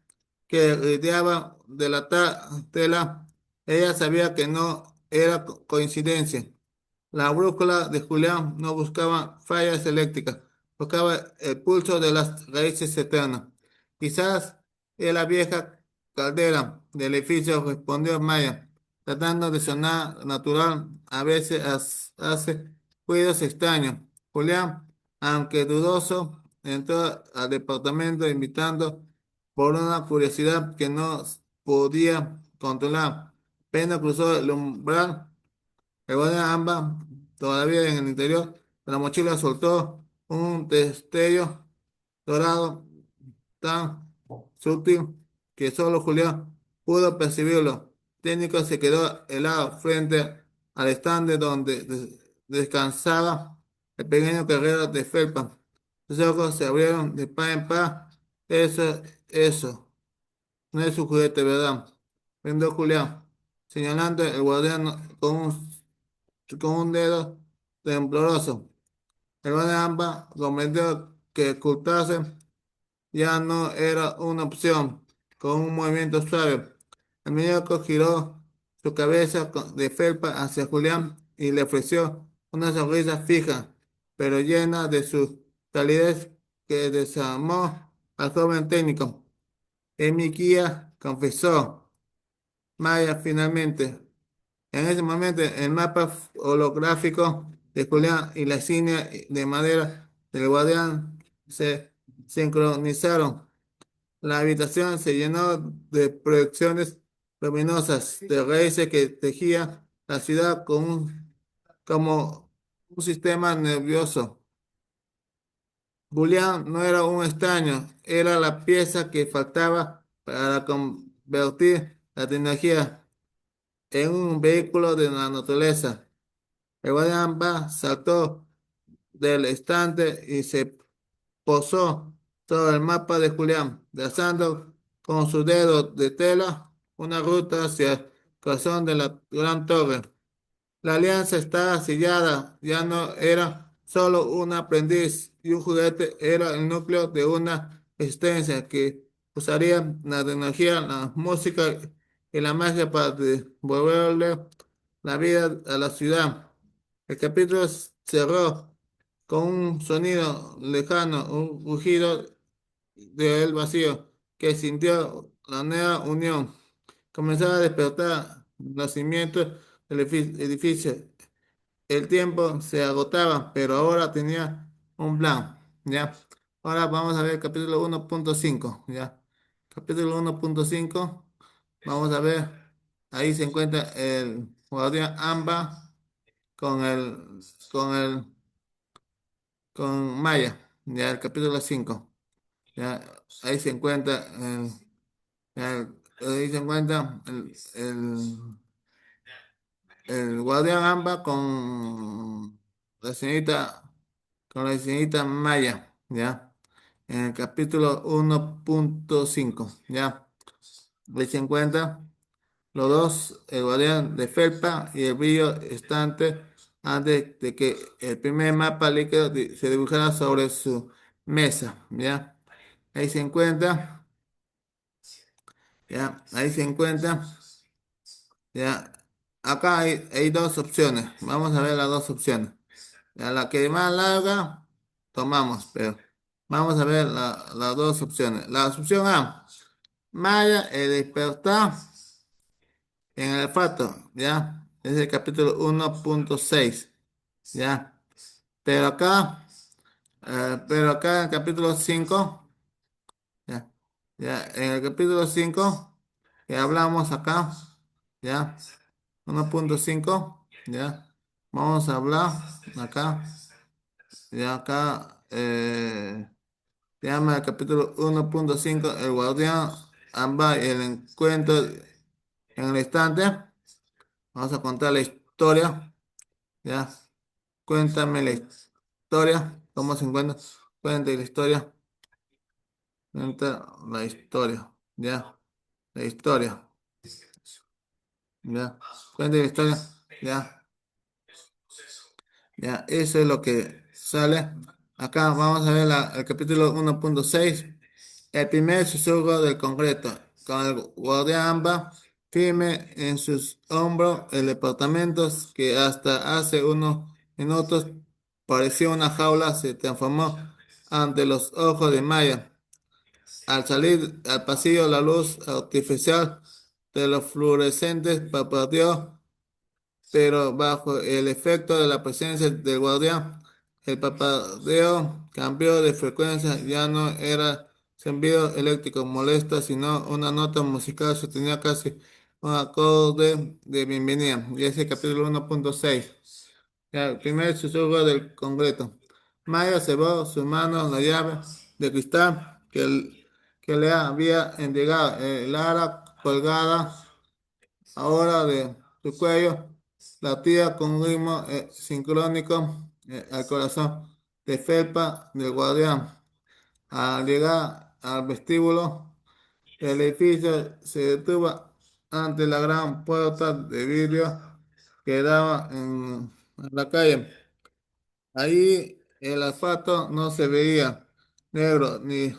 que rodeaba de la tela. Ella sabía que no era coincidencia. La brújula de Julián no buscaba fallas eléctricas, buscaba el pulso de las raíces eternas. Quizás en la vieja caldera del edificio, respondió Maya, tratando de sonar natural, a veces hace ruidos extraños. Julián, aunque dudoso, entró al departamento invitando por una curiosidad que no podía controlar. Apenas cruzó el umbral, el guardián Amba, todavía en el interior de la mochila, soltó un destello dorado tan sutil que solo Julián pudo percibirlo. El técnico se quedó helado frente al estante donde descansaba el pequeño guerrero de felpa. Sus ojos se abrieron de par en par. Eso, no es su juguete, ¿verdad? Brindó Julián, señalando el guardián con un dedo tembloroso. El guardián Amba comprendió que ocultarse ya no era una opción. Con un movimiento suave, el muñeco giró su cabeza de felpa hacia Julián y le ofreció una sonrisa fija, pero llena de su calidez que desarmó al joven técnico. En mi guía, confesó Maya finalmente. En ese momento, el mapa holográfico de Julián y la insignia de madera del guardián se sincronizaron. La habitación se llenó de proyecciones luminosas, de raíces que tejía la ciudad como un sistema nervioso. Julián no era un extraño, era la pieza que faltaba para convertir la tecnología en un vehículo de la naturaleza. El guardián saltó del estante y se posó sobre el mapa de Julián, trazando con su dedo de tela una ruta hacia el corazón de la gran torre. La alianza estaba sellada, ya no era solo un aprendiz y un juguete, era el núcleo de una existencia que usaría la tecnología, la música y la magia para devolverle la vida a la ciudad. El capítulo cerró con un sonido lejano, un rugido del vacío que sintió la nueva unión. comenzaba a despertar los cimientos del edificio. El tiempo se agotaba, pero ahora tenía un plan, ¿ya? Ahora vamos a ver el capítulo 1.5, ¿ya? Capítulo 1.5, vamos a ver, ahí se encuentra el guardián Amba con con el, con Maya, ¿ya? El capítulo 5, ¿ya? Ahí se encuentra ahí se encuentra el guardián Amba la señorita, con la señorita Maya, ¿ya? En el capítulo 1.5, ¿ya? Ahí se encuentra los dos, el guardián de felpa y el brillo estante antes de que el primer mapa líquido se dibujara sobre su mesa, ¿ya? Ahí se encuentra, ¿ya? Ahí se encuentra. Ya, acá hay dos opciones. Vamos a ver las dos opciones. Ya, la que más larga, tomamos, pero vamos a ver las dos opciones. La opción A, Maya, el despertar en el olfato, ¿ya? Es el capítulo 1.6, ¿ya? Pero acá, pero acá en el capítulo 5, ¿ya? Ya, en el capítulo 5 que hablamos acá, ¿ya? 1.5, ¿ya? Vamos a hablar acá, ya acá, se llama el capítulo 1.5 el guardián, amba y el encuentro en el instante. Vamos a contar la historia, ¿ya? Cuéntame la historia, ¿cómo se encuentra? Cuéntame la historia, cuenta la historia, ¿ya? La historia, ¿ya? Cuéntame la historia, ¿ya? Ya, eso es lo que sale. Acá vamos a ver el capítulo 1.6. El primer susurro del concreto. Con el guardián Amba firme en sus hombros, el departamento que hasta hace unos minutos parecía una jaula se transformó ante los ojos de Maya. Al salir al pasillo, la luz artificial de los fluorescentes parpadeó, pero bajo el efecto de la presencia del guardián, el parpadeo cambió de frecuencia, ya no era zumbido eléctrico molesto, sino una nota musical sostenía casi un acorde de bienvenida. Y ese capítulo 1.6. Ya, el primer susurro del concreto. Maya cebó su mano en la llave de cristal que le había entregado el ara colgada ahora de su cuello, latía con un ritmo sincrónico al corazón de felpa del guardián. Al llegar al vestíbulo, el edificio se detuvo ante la gran puerta de vidrio que daba en la calle. Ahí el asfalto no se veía negro ni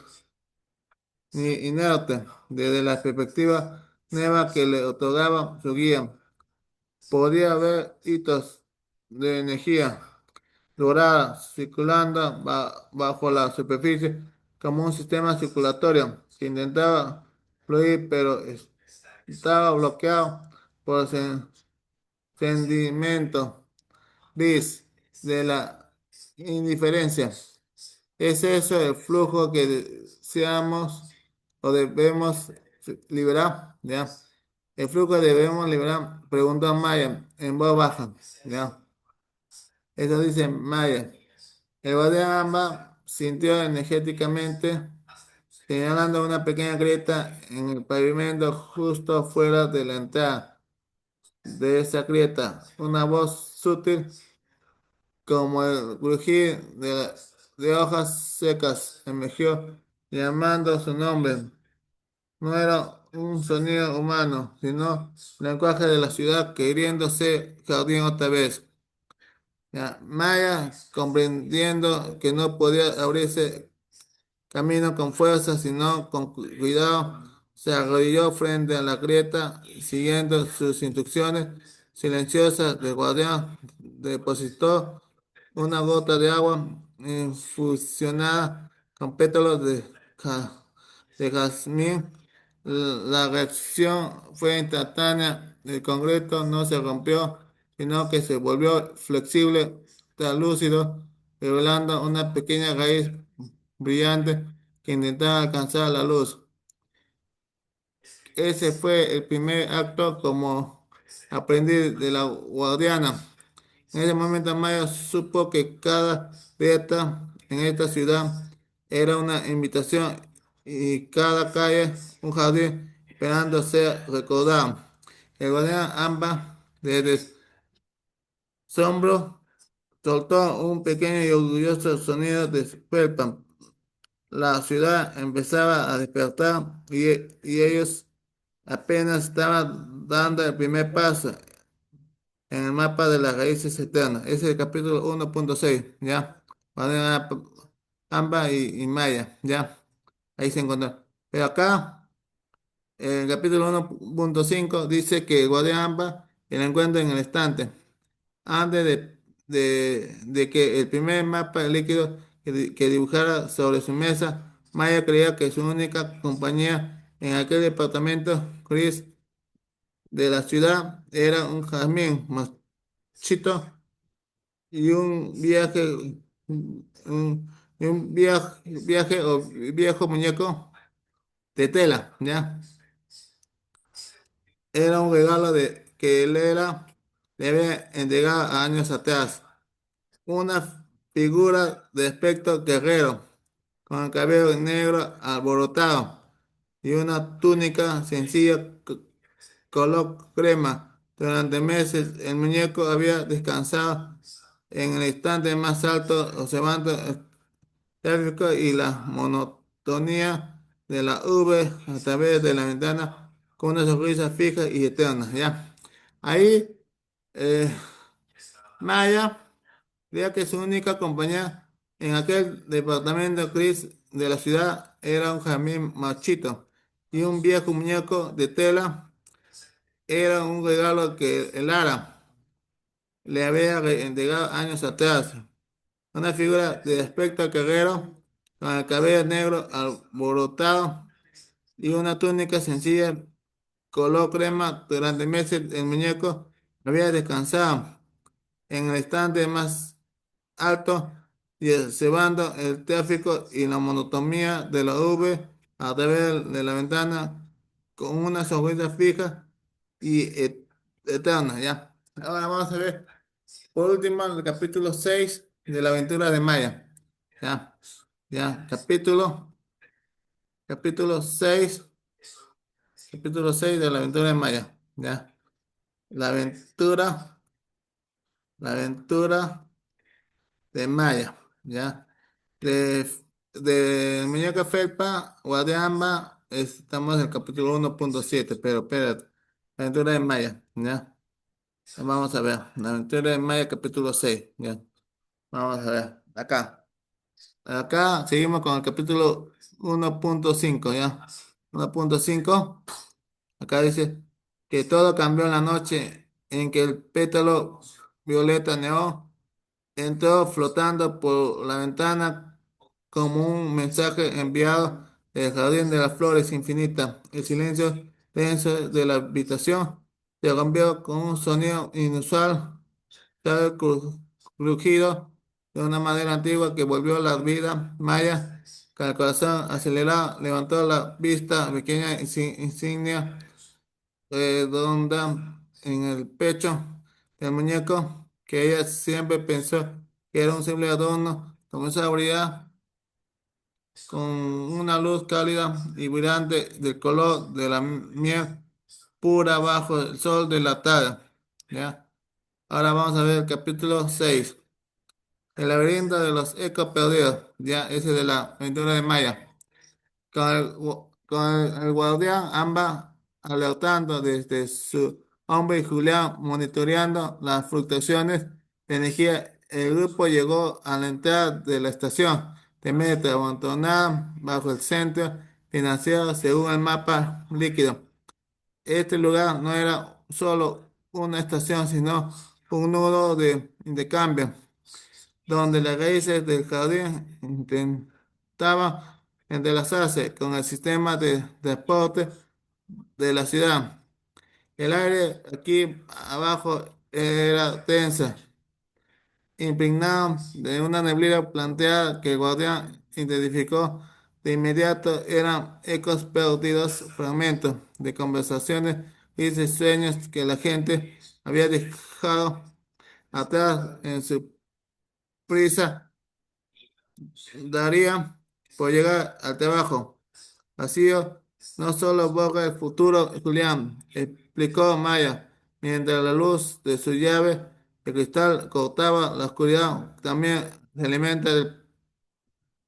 inerte desde la perspectiva nueva que le otorgaba su guía. Podía haber hitos de energía dorada circulando bajo la superficie como un sistema circulatorio que intentaba fluir, pero estaba bloqueado por sentimiento gris de la indiferencia. ¿Es eso el flujo que deseamos o debemos liberar? ¿Ya? El flujo que debemos liberar, preguntó Maya en voz baja. ¿Ya? Eso dice Maya. El guardián Amba sintió energéticamente, señalando una pequeña grieta en el pavimento justo fuera de la entrada de esa grieta. Una voz sutil como el crujir de hojas secas emergió llamando su nombre. No era un sonido humano, sino lenguaje de la ciudad queriéndose jardín otra vez. Ya, Maya, comprendiendo que no podía abrirse camino con fuerza, sino con cuidado, se arrodilló frente a la grieta, siguiendo sus instrucciones silenciosas del guardián, depositó una gota de agua infusionada con pétalos de jazmín La reacción fue instantánea. El concreto no se rompió, sino que se volvió flexible, translúcido, revelando una pequeña raíz brillante que intentaba alcanzar la luz. Ese fue el primer acto como aprendiz de la guardiana. En ese momento Maya supo que cada grieta en esta ciudad era una invitación y cada calle un jardín esperando ser recordado. El guardián Amba, desde asombro, soltó un pequeño y orgulloso sonido de felpa. La ciudad empezaba a despertar y ellos apenas estaban dando el primer paso en el mapa de las raíces eternas. Ese es el capítulo 1.6, ¿ya? Van a Amba y Maya, ¿ya? Ahí se encuentra. Pero acá, el capítulo 1.5 dice que el guardián Amba el encuentra en el estante. Antes de que el primer mapa líquido que dibujara sobre su mesa, Maya creía que su única compañía en aquel departamento gris de la ciudad era un jazmín marchito y un viaje o viejo muñeco de tela, ¿ya? Era un regalo que le había entregado años atrás. Una figura de aspecto guerrero, con el cabello negro alborotado y una túnica sencilla color crema. Durante meses el muñeco había descansado en el instante más alto, observando tráfico y la monotonía de la V a través de la ventana con una sonrisa fija y eterna, ¿ya? Ahí, eh, Maya creía que su única compañía en aquel departamento gris de la ciudad era un jazmín marchito y un viejo muñeco de tela era un regalo que el Ara le había entregado años atrás. Una figura de aspecto guerrero, con el cabello negro alborotado y una túnica sencilla color crema. Durante meses el muñeco había descansado en el estante más alto y observando el tráfico y la monotonía de la V a través de la ventana con una sonrisa fija y eterna, ¿ya? Ahora vamos a ver por último el capítulo 6 de la aventura de Maya. Ya, ya, capítulo 6 capítulo 6 de la aventura de Maya. Ya, la aventura, la aventura de Maya. Ya, de, de Muñeca Felpa o de Amba, estamos en el capítulo 1.7, pero espérate, la aventura de Maya. Ya, vamos a ver, la aventura de Maya, capítulo 6. Ya, vamos a ver, acá. Acá seguimos con el capítulo 1.5, ¿ya? 1.5, acá dice que todo cambió en la noche en que el pétalo violeta neón entró flotando por la ventana como un mensaje enviado del jardín de las flores infinitas. El silencio denso de la habitación se cambió con un sonido inusual, el crujido de una madera antigua que volvió a la vida maya, con el corazón acelerado, levantó la vista, pequeña insignia redonda en el pecho del muñeco, que ella siempre pensó que era un simple adorno, comenzó a brillar con una luz cálida y brillante del color de la miel pura bajo el sol de la tarde. ¿Ya? Ahora vamos a ver el capítulo 6. El laberinto de los ecos perdidos, ya ese de la aventura de Maya. Con el guardián Amba alertando desde su hombre y Julián monitoreando las fluctuaciones de energía, el grupo llegó a la entrada de la estación de metro abandonada bajo el centro financiero según el mapa líquido. Este lugar no era solo una estación, sino un nudo de intercambio donde las raíces del jardín intentaban entrelazarse con el sistema de transporte de la ciudad. El aire aquí abajo era denso, impregnado de una neblina planteada que el guardián identificó de inmediato. Eran ecos perdidos, fragmentos de conversaciones y de sueños que la gente había dejado atrás en su prisa daría por llegar al trabajo. Vacío, no solo borra el futuro, Julián, explicó Maya, mientras la luz de su llave de cristal cortaba la oscuridad. También se alimenta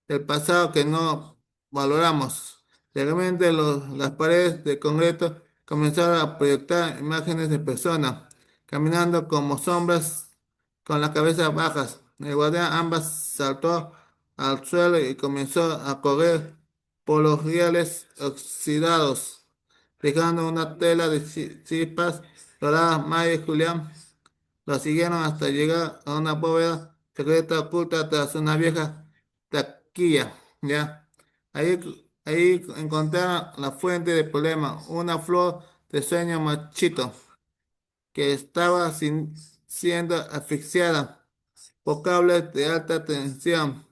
del pasado que no valoramos. De repente las paredes de concreto comenzaron a proyectar imágenes de personas caminando como sombras con las cabezas bajas. El guardián ambas saltó al suelo y comenzó a correr por los rieles oxidados, dejando una tela de chispas doradas. Maya y Julián lo siguieron hasta llegar a una bóveda secreta oculta tras una vieja taquilla, ¿ya? Ahí encontraron la fuente del problema, una flor de sueño marchito que estaba siendo asfixiada por cables de alta tensión,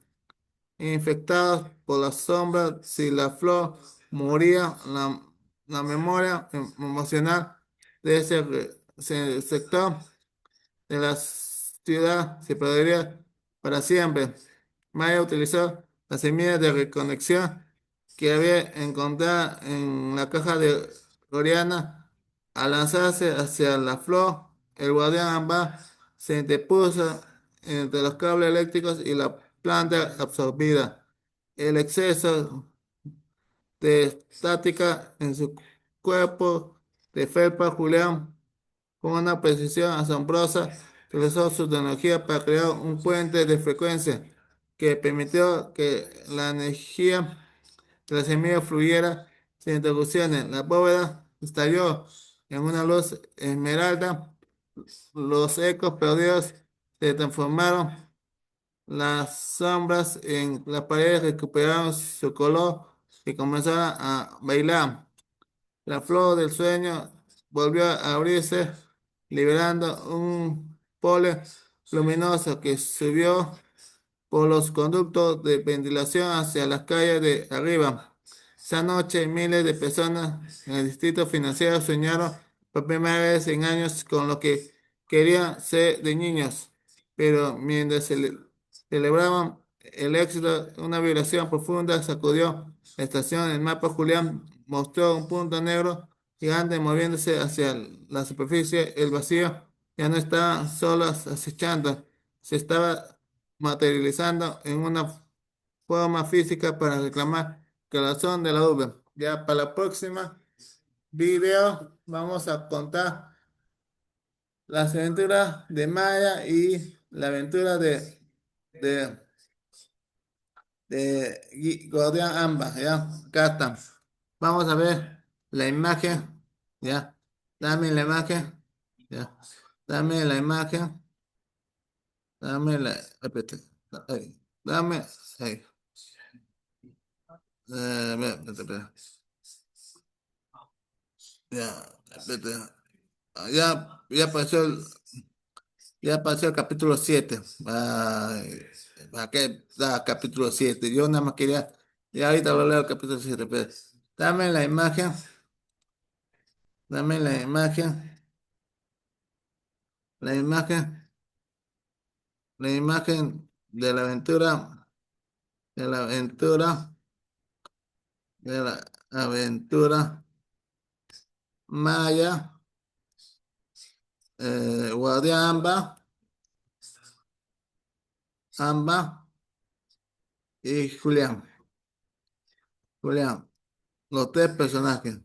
infectados por la sombra. Si la flor moría, la memoria emocional de ese sector de la ciudad se perdería para siempre. Maya utilizó las semillas de reconexión que había encontrado en la caja de Oriana. Al lanzarse hacia la flor, el guardián ámbar se interpuso entre los cables eléctricos y la planta absorbida. El exceso de estática en su cuerpo de felpa, Julián, con una precisión asombrosa, utilizó su tecnología para crear un puente de frecuencia que permitió que la energía de la semilla fluyera sin interrupciones. La bóveda estalló en una luz esmeralda. Los ecos perdidos se transformaron. Las sombras en las paredes recuperaron su color y comenzaron a bailar. La flor del sueño volvió a abrirse, liberando un polen luminoso que subió por los conductos de ventilación hacia las calles de arriba. Esa noche, miles de personas en el distrito financiero soñaron por primera vez en años con lo que querían ser de niños. Pero mientras celebraban el éxito, una vibración profunda sacudió la estación. El mapa Julián mostró un punto negro gigante moviéndose hacia la superficie. El vacío ya no estaba solo acechando, se estaba materializando en una forma física para reclamar que la razón de la V. Ya para la próxima video vamos a contar las aventuras de Maya y la aventura de, de Guardián Amba, ¿ya? Acá están. Vamos a ver la imagen, ¿ya? Dame la imagen, ¿ya? Dame la imagen, dame la, espérate, ahí, dame, ahí. Espérate, espérate. Ya, espérate. Ya pasó el capítulo 7. Ay, ¿para qué da capítulo 7? Yo nada más quería, ya ahorita lo leo el capítulo 7. Pero dame la imagen, dame la imagen, la imagen de la aventura, de la aventura Maya, Guardián Amba y Julián. Julián, los tres personajes.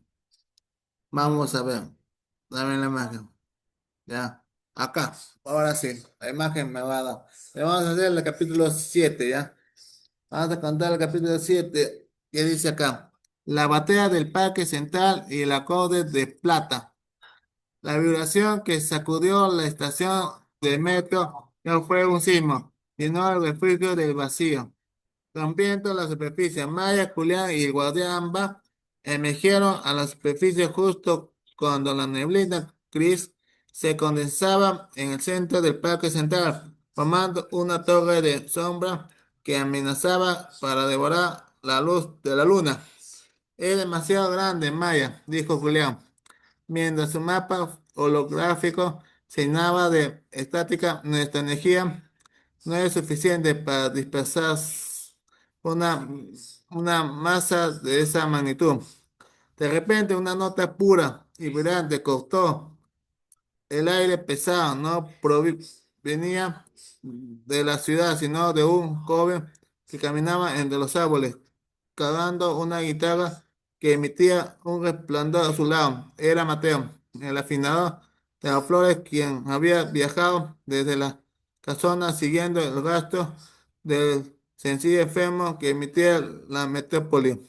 Vamos a ver. Dame la imagen. Ya. Acá. Ahora sí. La imagen me va a dar. Le vamos a hacer el capítulo 7, ¿ya? Vamos a contar el capítulo 7. ¿Qué dice acá? La batalla del Parque Central y el acorde de plata. La vibración que sacudió la estación de metro no fue un sismo, sino el refugio del vacío, rompiendo la superficie. Maya, Julián y el guardián Amba emergieron a la superficie justo cuando la neblina gris se condensaba en el centro del parque central, formando una torre de sombra que amenazaba para devorar la luz de la luna. Es demasiado grande, Maya, dijo Julián, mientras su mapa holográfico se llenaba de estática. Nuestra energía no es suficiente para dispersar una, una masa de esa magnitud. De repente, una nota pura y brillante cortó el aire pesado. No venía de la ciudad, sino de un joven que caminaba entre los árboles, cargando una guitarra que emitía un resplandor a su lado. Era Mateo, el afinador de las flores, quien había viajado desde la casona siguiendo el rastro del sencillo enfermo que emitía la metrópoli.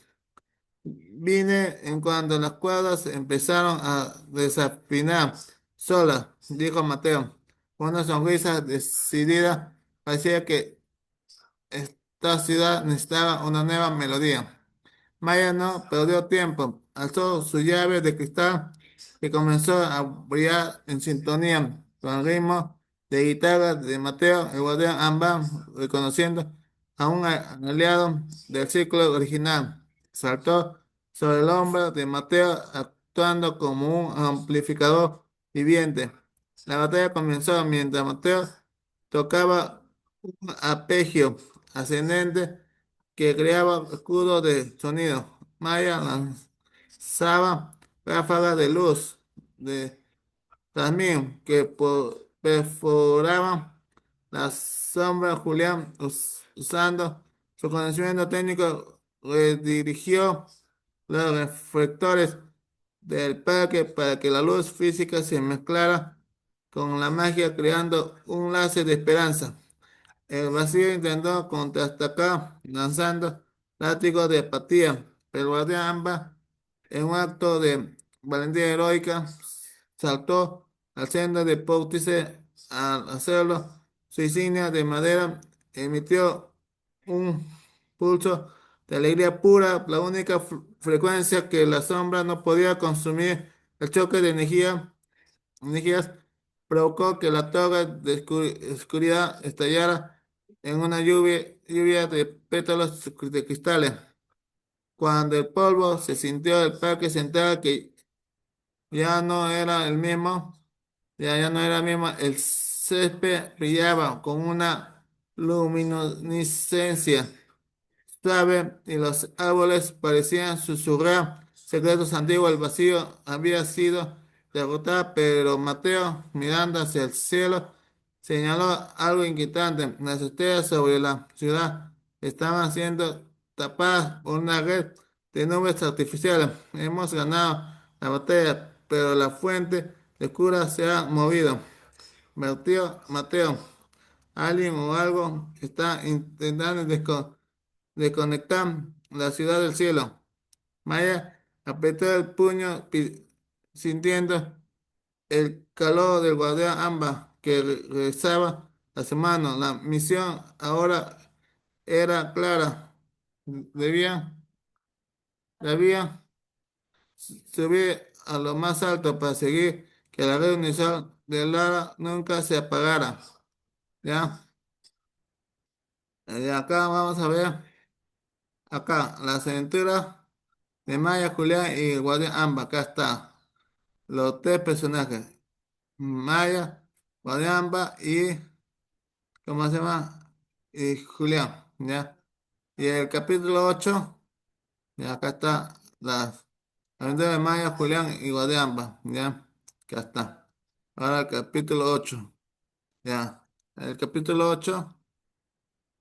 Vine en cuando las cuerdas empezaron a desafinar solas, dijo Mateo, con una sonrisa decidida. Parecía que esta ciudad necesitaba una nueva melodía. Maya no perdió tiempo, alzó su llave de cristal y comenzó a brillar en sintonía con el ritmo de guitarra de Mateo, el guardián Amba, reconociendo a un aliado del círculo original. Saltó sobre el hombro de Mateo, actuando como un amplificador viviente. La batalla comenzó mientras Mateo tocaba un arpegio ascendente que creaba escudos de sonido. Maya lanzaba ráfagas de luz de jazmín que perforaban las sombras. Julián, usando su conocimiento técnico, redirigió los reflectores del parque para que la luz física se mezclara con la magia, creando un láser de esperanza. El vacío intentó contraatacar lanzando látigos de apatía, pero guardián Amba, en un acto de valentía heroica, saltó al centro de Póutice. Al hacerlo, su insignia de madera emitió un pulso de alegría pura, la única frecuencia que la sombra no podía consumir. El choque de energías provocó que la torre de oscuridad estallara en una lluvia de pétalos de cristales. Cuando el polvo se sintió el parque central, que ya no era el mismo, ya no era el mismo, el césped brillaba con una luminiscencia suave y los árboles parecían susurrar secretos antiguos. El vacío había sido derrotado, pero Mateo, mirando hacia el cielo, señaló algo inquietante. Las estrellas sobre la ciudad estaban siendo tapadas por una red de nubes artificiales. Hemos ganado la batalla, pero la fuente de cura se ha movido. Mateo, alguien o algo está intentando desconectar la ciudad del cielo. Maya apretó el puño sintiendo el calor del guardián Amba que regresaba a su mano. La misión ahora era clara. Debía, debía subir a lo más alto para seguir que la red universal de Lara nunca se apagara. Ya, acá vamos a ver, acá, las aventuras de Maya, Julián y el guardián Amba. Acá está. Los tres personajes, Maya, Guadiamba y, ¿cómo se llama? Y Julián, ¿ya? Y el capítulo 8 ya acá está las aventuras de Maya, Julián y Guadiamba, ¿ya? Acá está. Ahora el capítulo 8 ya. El capítulo 8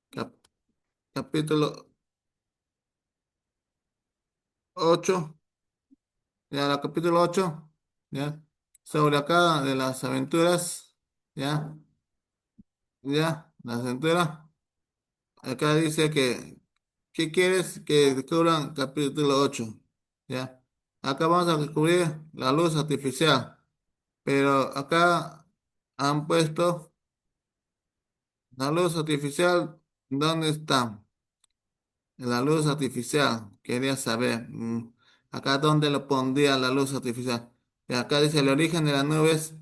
cap- capítulo 8 ya, el capítulo 8 ¿ya? Sobre acá de las aventuras, ¿ya? ¿Ya? Las aventuras. Acá dice que, ¿qué quieres que descubran capítulo 8? ¿Ya? Acá vamos a descubrir la luz artificial, pero acá han puesto la luz artificial, ¿dónde está? La luz artificial, quería saber. Acá donde lo pondría la luz artificial. Y acá dice el origen de las nubes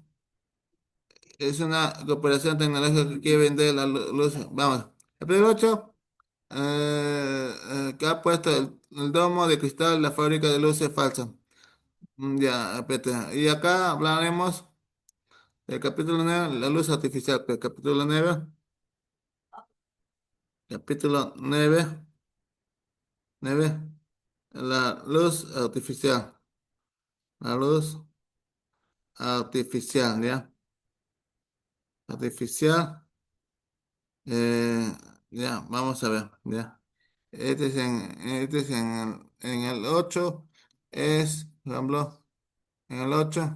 es una cooperación tecnológica que quiere vender la luz. Vamos. El primer 8 que ha puesto el domo de cristal, la fábrica de luces falsa. Ya, espérate. Y acá hablaremos del capítulo 9 la luz artificial. Pues, capítulo 9 9 la luz artificial. La luz artificial, ¿ya? Artificial. eh, ya, vamos a ver, ¿ya? Este es en el 8 por ejemplo, en el 8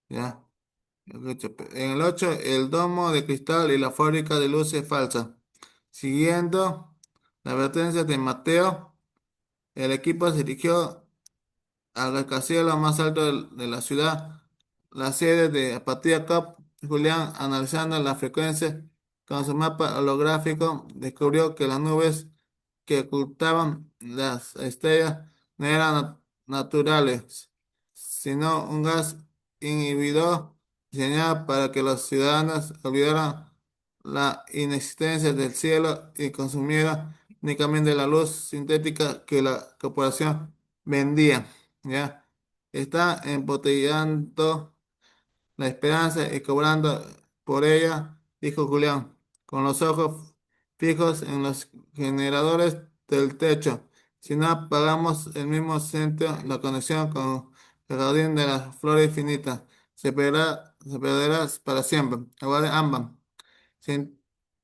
¿ya? En el 8 el domo de cristal y la fábrica de luces falsa. Siguiendo la advertencia de Mateo, el equipo se dirigió al rascacielos más alto de la ciudad, la sede de Apatía Cup. Julián, analizando la frecuencia con su mapa holográfico, descubrió que las nubes que ocultaban las estrellas no eran naturales, sino un gas inhibidor diseñado para que los ciudadanos olvidaran la inexistencia del cielo y consumieran únicamente la luz sintética que la corporación vendía. ¿Ya? Está embotellando la esperanza y cobrando por ella, dijo Julián, con los ojos fijos en los generadores del techo. Si no apagamos el mismo centro, la conexión con el jardín de las flores infinitas se perderá para siempre. Agua de ámbar.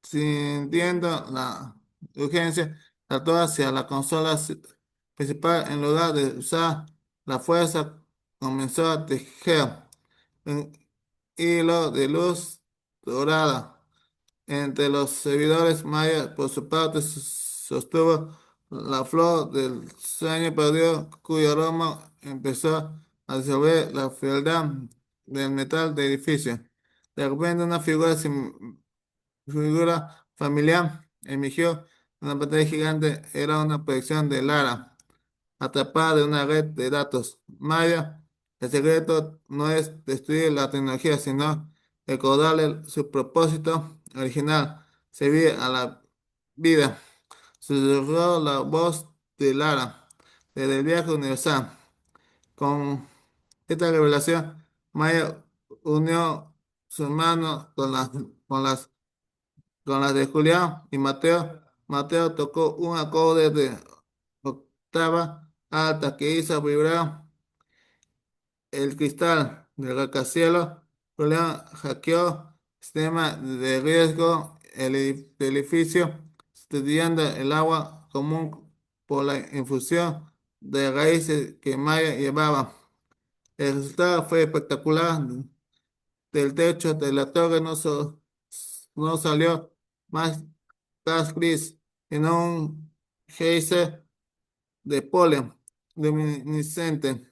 Sintiendo la urgencia, saltó hacia la consola principal en lugar de usar la fuerza, comenzó a tejer un hilo de luz dorada. Entre los servidores mayas, por su parte, sostuvo la flor del sueño perdido, cuyo aroma empezó a disolver la frialdad del metal del edificio. De repente, una figura familiar emergió en la pantalla gigante. Era una proyección de Lara, atrapada de una red de datos. Maya, el secreto no es destruir la tecnología, sino recordarle su propósito original, servir a la vida. Susurró la voz de Lara desde el viaje universal. Con esta revelación, Maya unió sus manos con las de Julián y Mateo. Mateo tocó un acorde de octava alta que hizo vibrar el cristal del rascacielos. Julián hackeó el sistema de riesgo del edificio, estudiando el agua común por la infusión de raíces que Maya llevaba. El resultado fue espectacular. Del techo de la torre no salió más gas gris, sino un geyser de polen luminiscente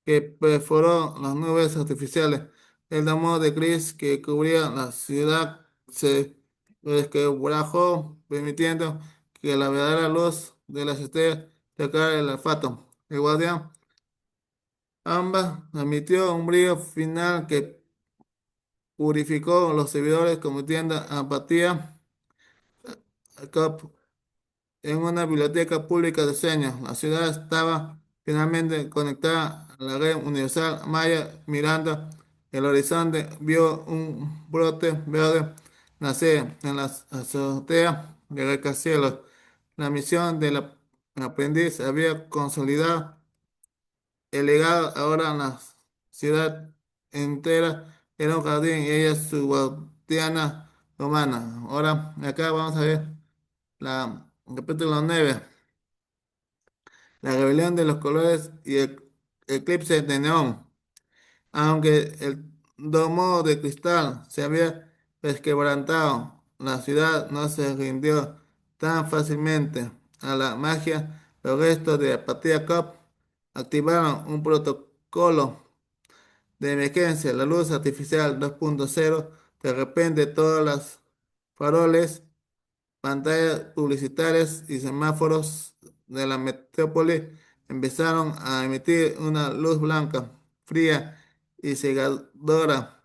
que perforó las nubes artificiales. El domo de gris que cubría la ciudad se resquebrajó, permitiendo que la verdadera luz de las estrellas tocara el olfato. El guardián ambas emitió un brillo final que purificó los servidores, convirtiendo a Apatía Cup en una biblioteca pública de señas. La ciudad estaba finalmente conectada a la red universal Maya. Mirando el horizonte, vio un brote verde nacer en las azoteas del rascacielos. La misión del aprendiz había consolidado el legado. Ahora la ciudad entera era un jardín y ella su guardiana romana. Ahora acá vamos a ver el capítulo 9. La rebelión de los colores y el eclipse de neón. Aunque el domo de cristal se había resquebrantado, la ciudad no se rindió tan fácilmente a la magia. Los restos de Apatía Cup activaron un protocolo de emergencia, la luz artificial 2.0. De repente, todas las faroles, pantallas publicitarias y semáforos de la metrópoli empezaron a emitir una luz blanca, fría y cegadora,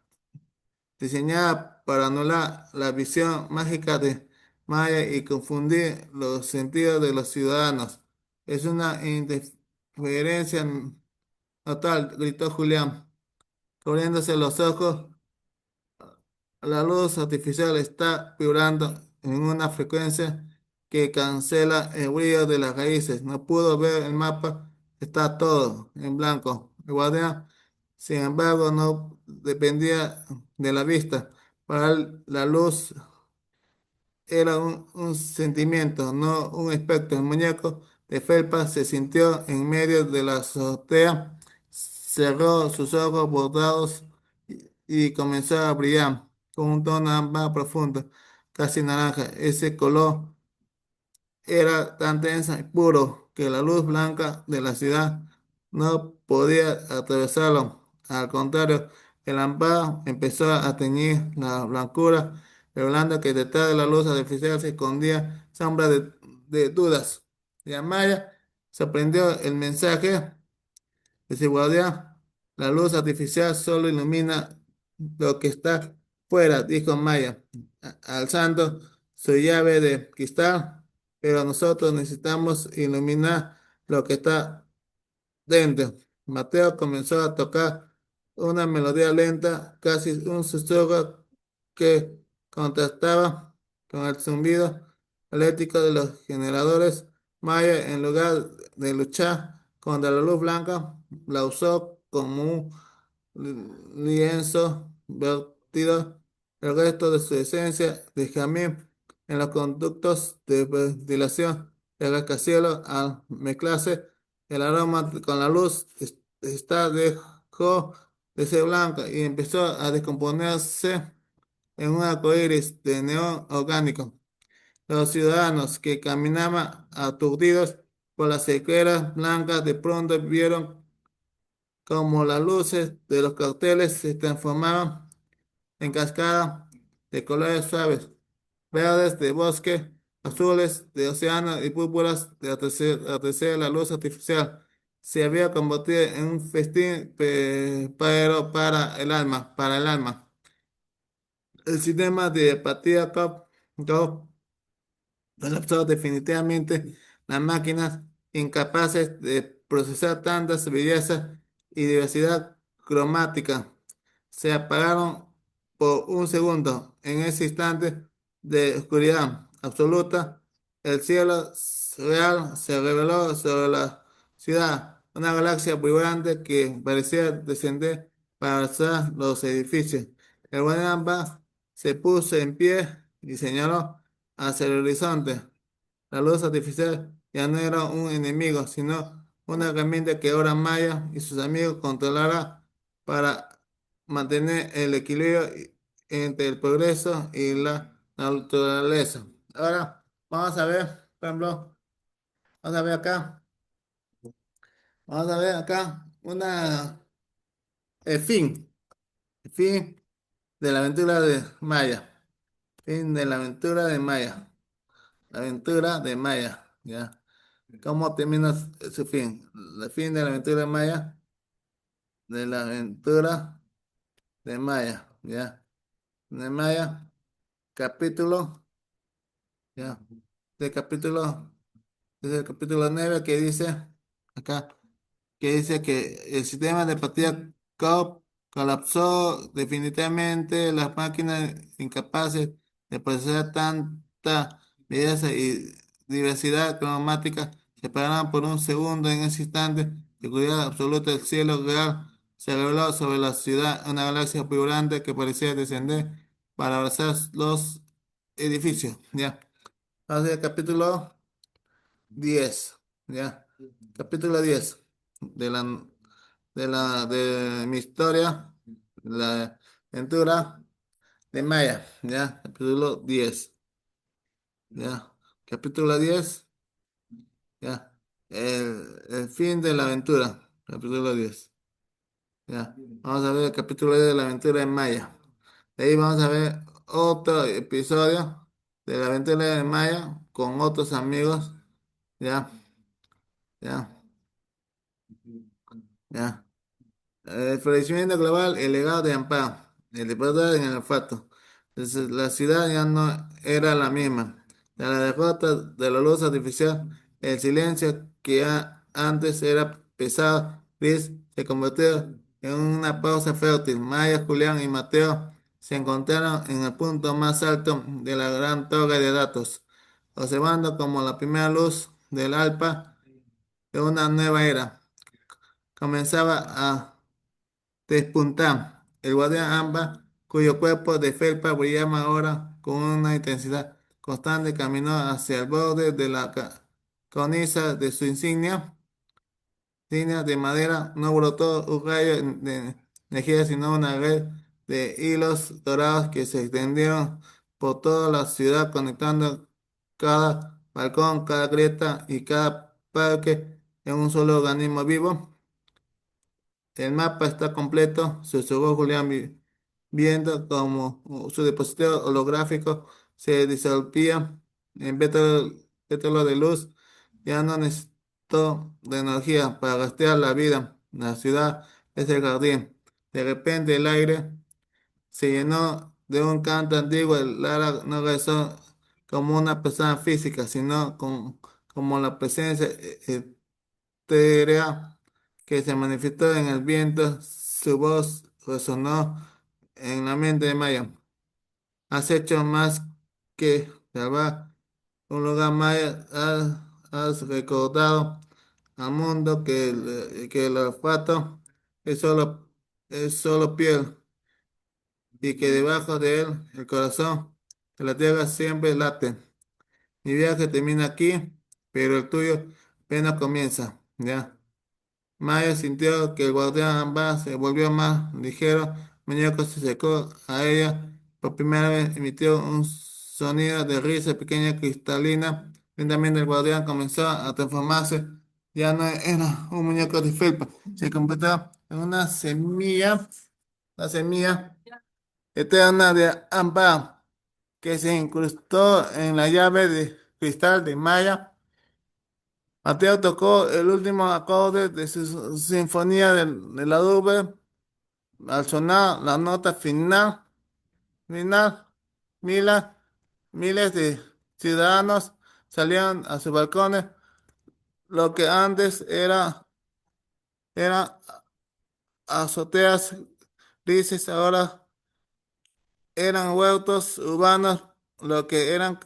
diseñada para anular la visión mágica de Maya y confundir los sentidos de los ciudadanos. Es una interferencia total, gritó Julián, cubriéndose los ojos. La luz artificial está vibrando en una frecuencia que cancela el brillo de las raíces. No pudo ver el mapa, está todo en blanco. El guardián, sin embargo, no dependía de la vista. Para él, la luz era un sentimiento, no un espectro. El muñeco de felpa se sintió en medio de la azotea, cerró sus ojos bordados y comenzó a brillar con un tono más profundo, casi naranja. Ese color era tan densa y puro que la luz blanca de la ciudad no podía atravesarlo. Al contrario, el lámpara empezó a teñir la blancura, revelando que detrás de la luz artificial se escondía sombra de dudas. Y Amaya sorprendió el mensaje de su guardián. La luz artificial solo ilumina lo que está fuera, dijo Maya, alzando su llave de cristal, pero nosotros necesitamos iluminar lo que está dentro. Mateo comenzó a tocar una melodía lenta, casi un susurro que contrastaba con el zumbido eléctrico de los generadores. Maya, en lugar de luchar contra la luz blanca, la usó como un lienzo vertido el resto de su esencia de jazmín en los conductos de ventilación del rascacielos al mezclarse el aroma con la luz. Esta dejó de ser blanca y empezó a descomponerse en un arco iris de neón orgánico. Los ciudadanos que caminaban aturdidos por las escaleras blancas de pronto vieron como las luces de los carteles se transformaban en cascadas de colores suaves, verdes de bosque, azules de océano y púrpuras de atardecer. La luz artificial se había convertido en un festín pero para el alma, para el alma. El sistema de apatía Go colapsó definitivamente las máquinas incapaces de procesar tantas bellezas y diversidad cromática. Se apagaron por un segundo. En ese instante de oscuridad absoluta, el cielo real se reveló sobre la ciudad, una galaxia vibrante que parecía descender para alzar los edificios. El guardián se puso en pie y señaló hacia el horizonte. La luz artificial ya no era un enemigo, sino una herramienta que ahora Maya y sus amigos controlarán para mantener el equilibrio entre el progreso y la naturaleza. Ahora vamos a ver, por ejemplo, vamos a ver acá, vamos a ver acá el fin de la aventura de Maya, fin de la aventura de Maya, la aventura de Maya, ¿ya? ¿Cómo termina su fin? El fin de la aventura de Maya, de la aventura de Maya, ¿ya? De Maya, capítulo, ¿ya? De capítulo, desde el capítulo 9 que dice, acá, que dice que el sistema de partida COP colapsó definitivamente, las máquinas incapaces de procesar tanta belleza y diversidad cromática se pararon por un segundo. En ese instante de oscuridad absoluta, el cielo real se reveló sobre la ciudad, una galaxia vibrante que parecía descender para abrazar los edificios. Ya, vamos al capítulo 10, ya, capítulo 10 de de mi historia, la aventura de Maya, ya, capítulo 10, ya, capítulo 10, ya, el fin de la aventura, capítulo 10, ya, vamos a ver el capítulo 10 de la aventura de Maya, de ahí vamos a ver otro episodio de la aventura de Maya con otros amigos, ya, ya. ¿Ya? El florecimiento global, el legado de Amparo, el poder en el olfato. Entonces, la ciudad ya no era la misma. De la derrota de la luz artificial, el silencio que antes era pesado, gris, se convirtió en una pausa fértil. Maya, Julián y Mateo se encontraron en el punto más alto de la gran torre de datos, observando como la primera luz del alpa de una nueva era comenzaba a despuntar. El guardián Amba, cuyo cuerpo de felpa brillaba ahora con una intensidad constante, caminó hacia el borde de la cornisa de su insignia de madera. No brotó un rayo de energía, sino una red de hilos dorados que se extendieron por toda la ciudad, conectando cada balcón, cada grieta y cada parque en un solo organismo vivo. El mapa está completo, susurró Julián, viendo cómo su dispositivo holográfico se disolvía en pétalos de luz. Ya no necesitó de energía para rastrear la vida. La ciudad es el jardín. De repente el aire se llenó de un canto antiguo. Lara no regresó como una persona física, sino como la presencia etérea que se manifestó en el viento. Su voz resonó en la mente de Maya. Has hecho más que salvar un lugar, Maya. Has recordado al mundo que el olfato es es solo piel y que debajo de él el corazón de la tierra siempre late. Mi viaje termina aquí, pero el tuyo apenas comienza. Ya. Maya sintió que el guardián Amba se volvió más ligero. El muñeco se acercó a ella. Por primera vez emitió un sonido de risa pequeña cristalina. Lentamente el guardián comenzó a transformarse. Ya no era un muñeco de felpa. Se convirtió en una semilla eterna de ámbar que se incrustó en la llave de cristal de Maya. Mateo tocó el último acorde de su sinfonía de la nube. Al sonar la nota final, miles, miles de ciudadanos salían a sus balcones. Lo que antes eran azoteas grises, ahora eran huertos urbanos. Lo que eran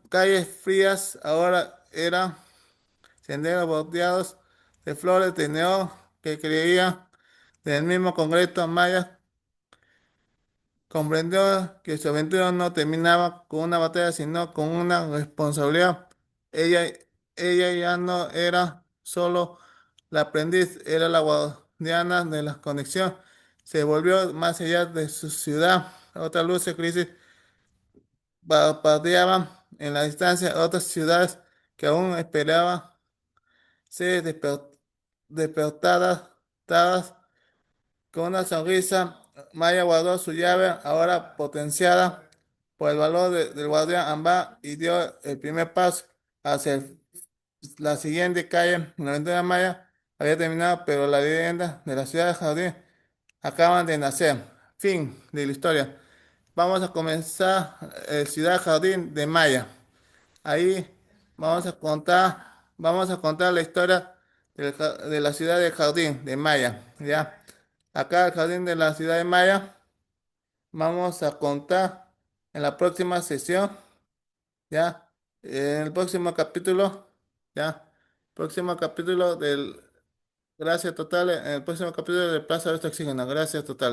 calles frías, ahora eran senderos bordeados de flores de neón que creía del mismo Congreso Maya comprendió que su aventura no terminaba con una batalla, sino con una responsabilidad. Ella, ella ya no era solo la aprendiz, era la guardiana de la conexión. Se volvió más allá de su ciudad. Otra luz de crisis parpadeaban en la distancia, otras ciudades que aún esperaban ser despertadas. Con una sonrisa, Maya guardó su llave, ahora potenciada por el valor del guardián Amba, y dio el primer paso hacia la siguiente calle. La aventura Maya había terminado, pero la leyenda de la ciudad de Jardín acaban de nacer. Fin de la historia. Vamos a comenzar Ciudad Jardín de Maya. Ahí vamos a contar la historia de la ciudad de Jardín de Maya, ¿ya? Acá el Jardín de la ciudad de Maya, vamos a contar en la próxima sesión, ¿ya? En el próximo capítulo, ¿ya? Próximo capítulo del Gracias Total, en el próximo capítulo de Plaza de Oxígeno, Gracias Total.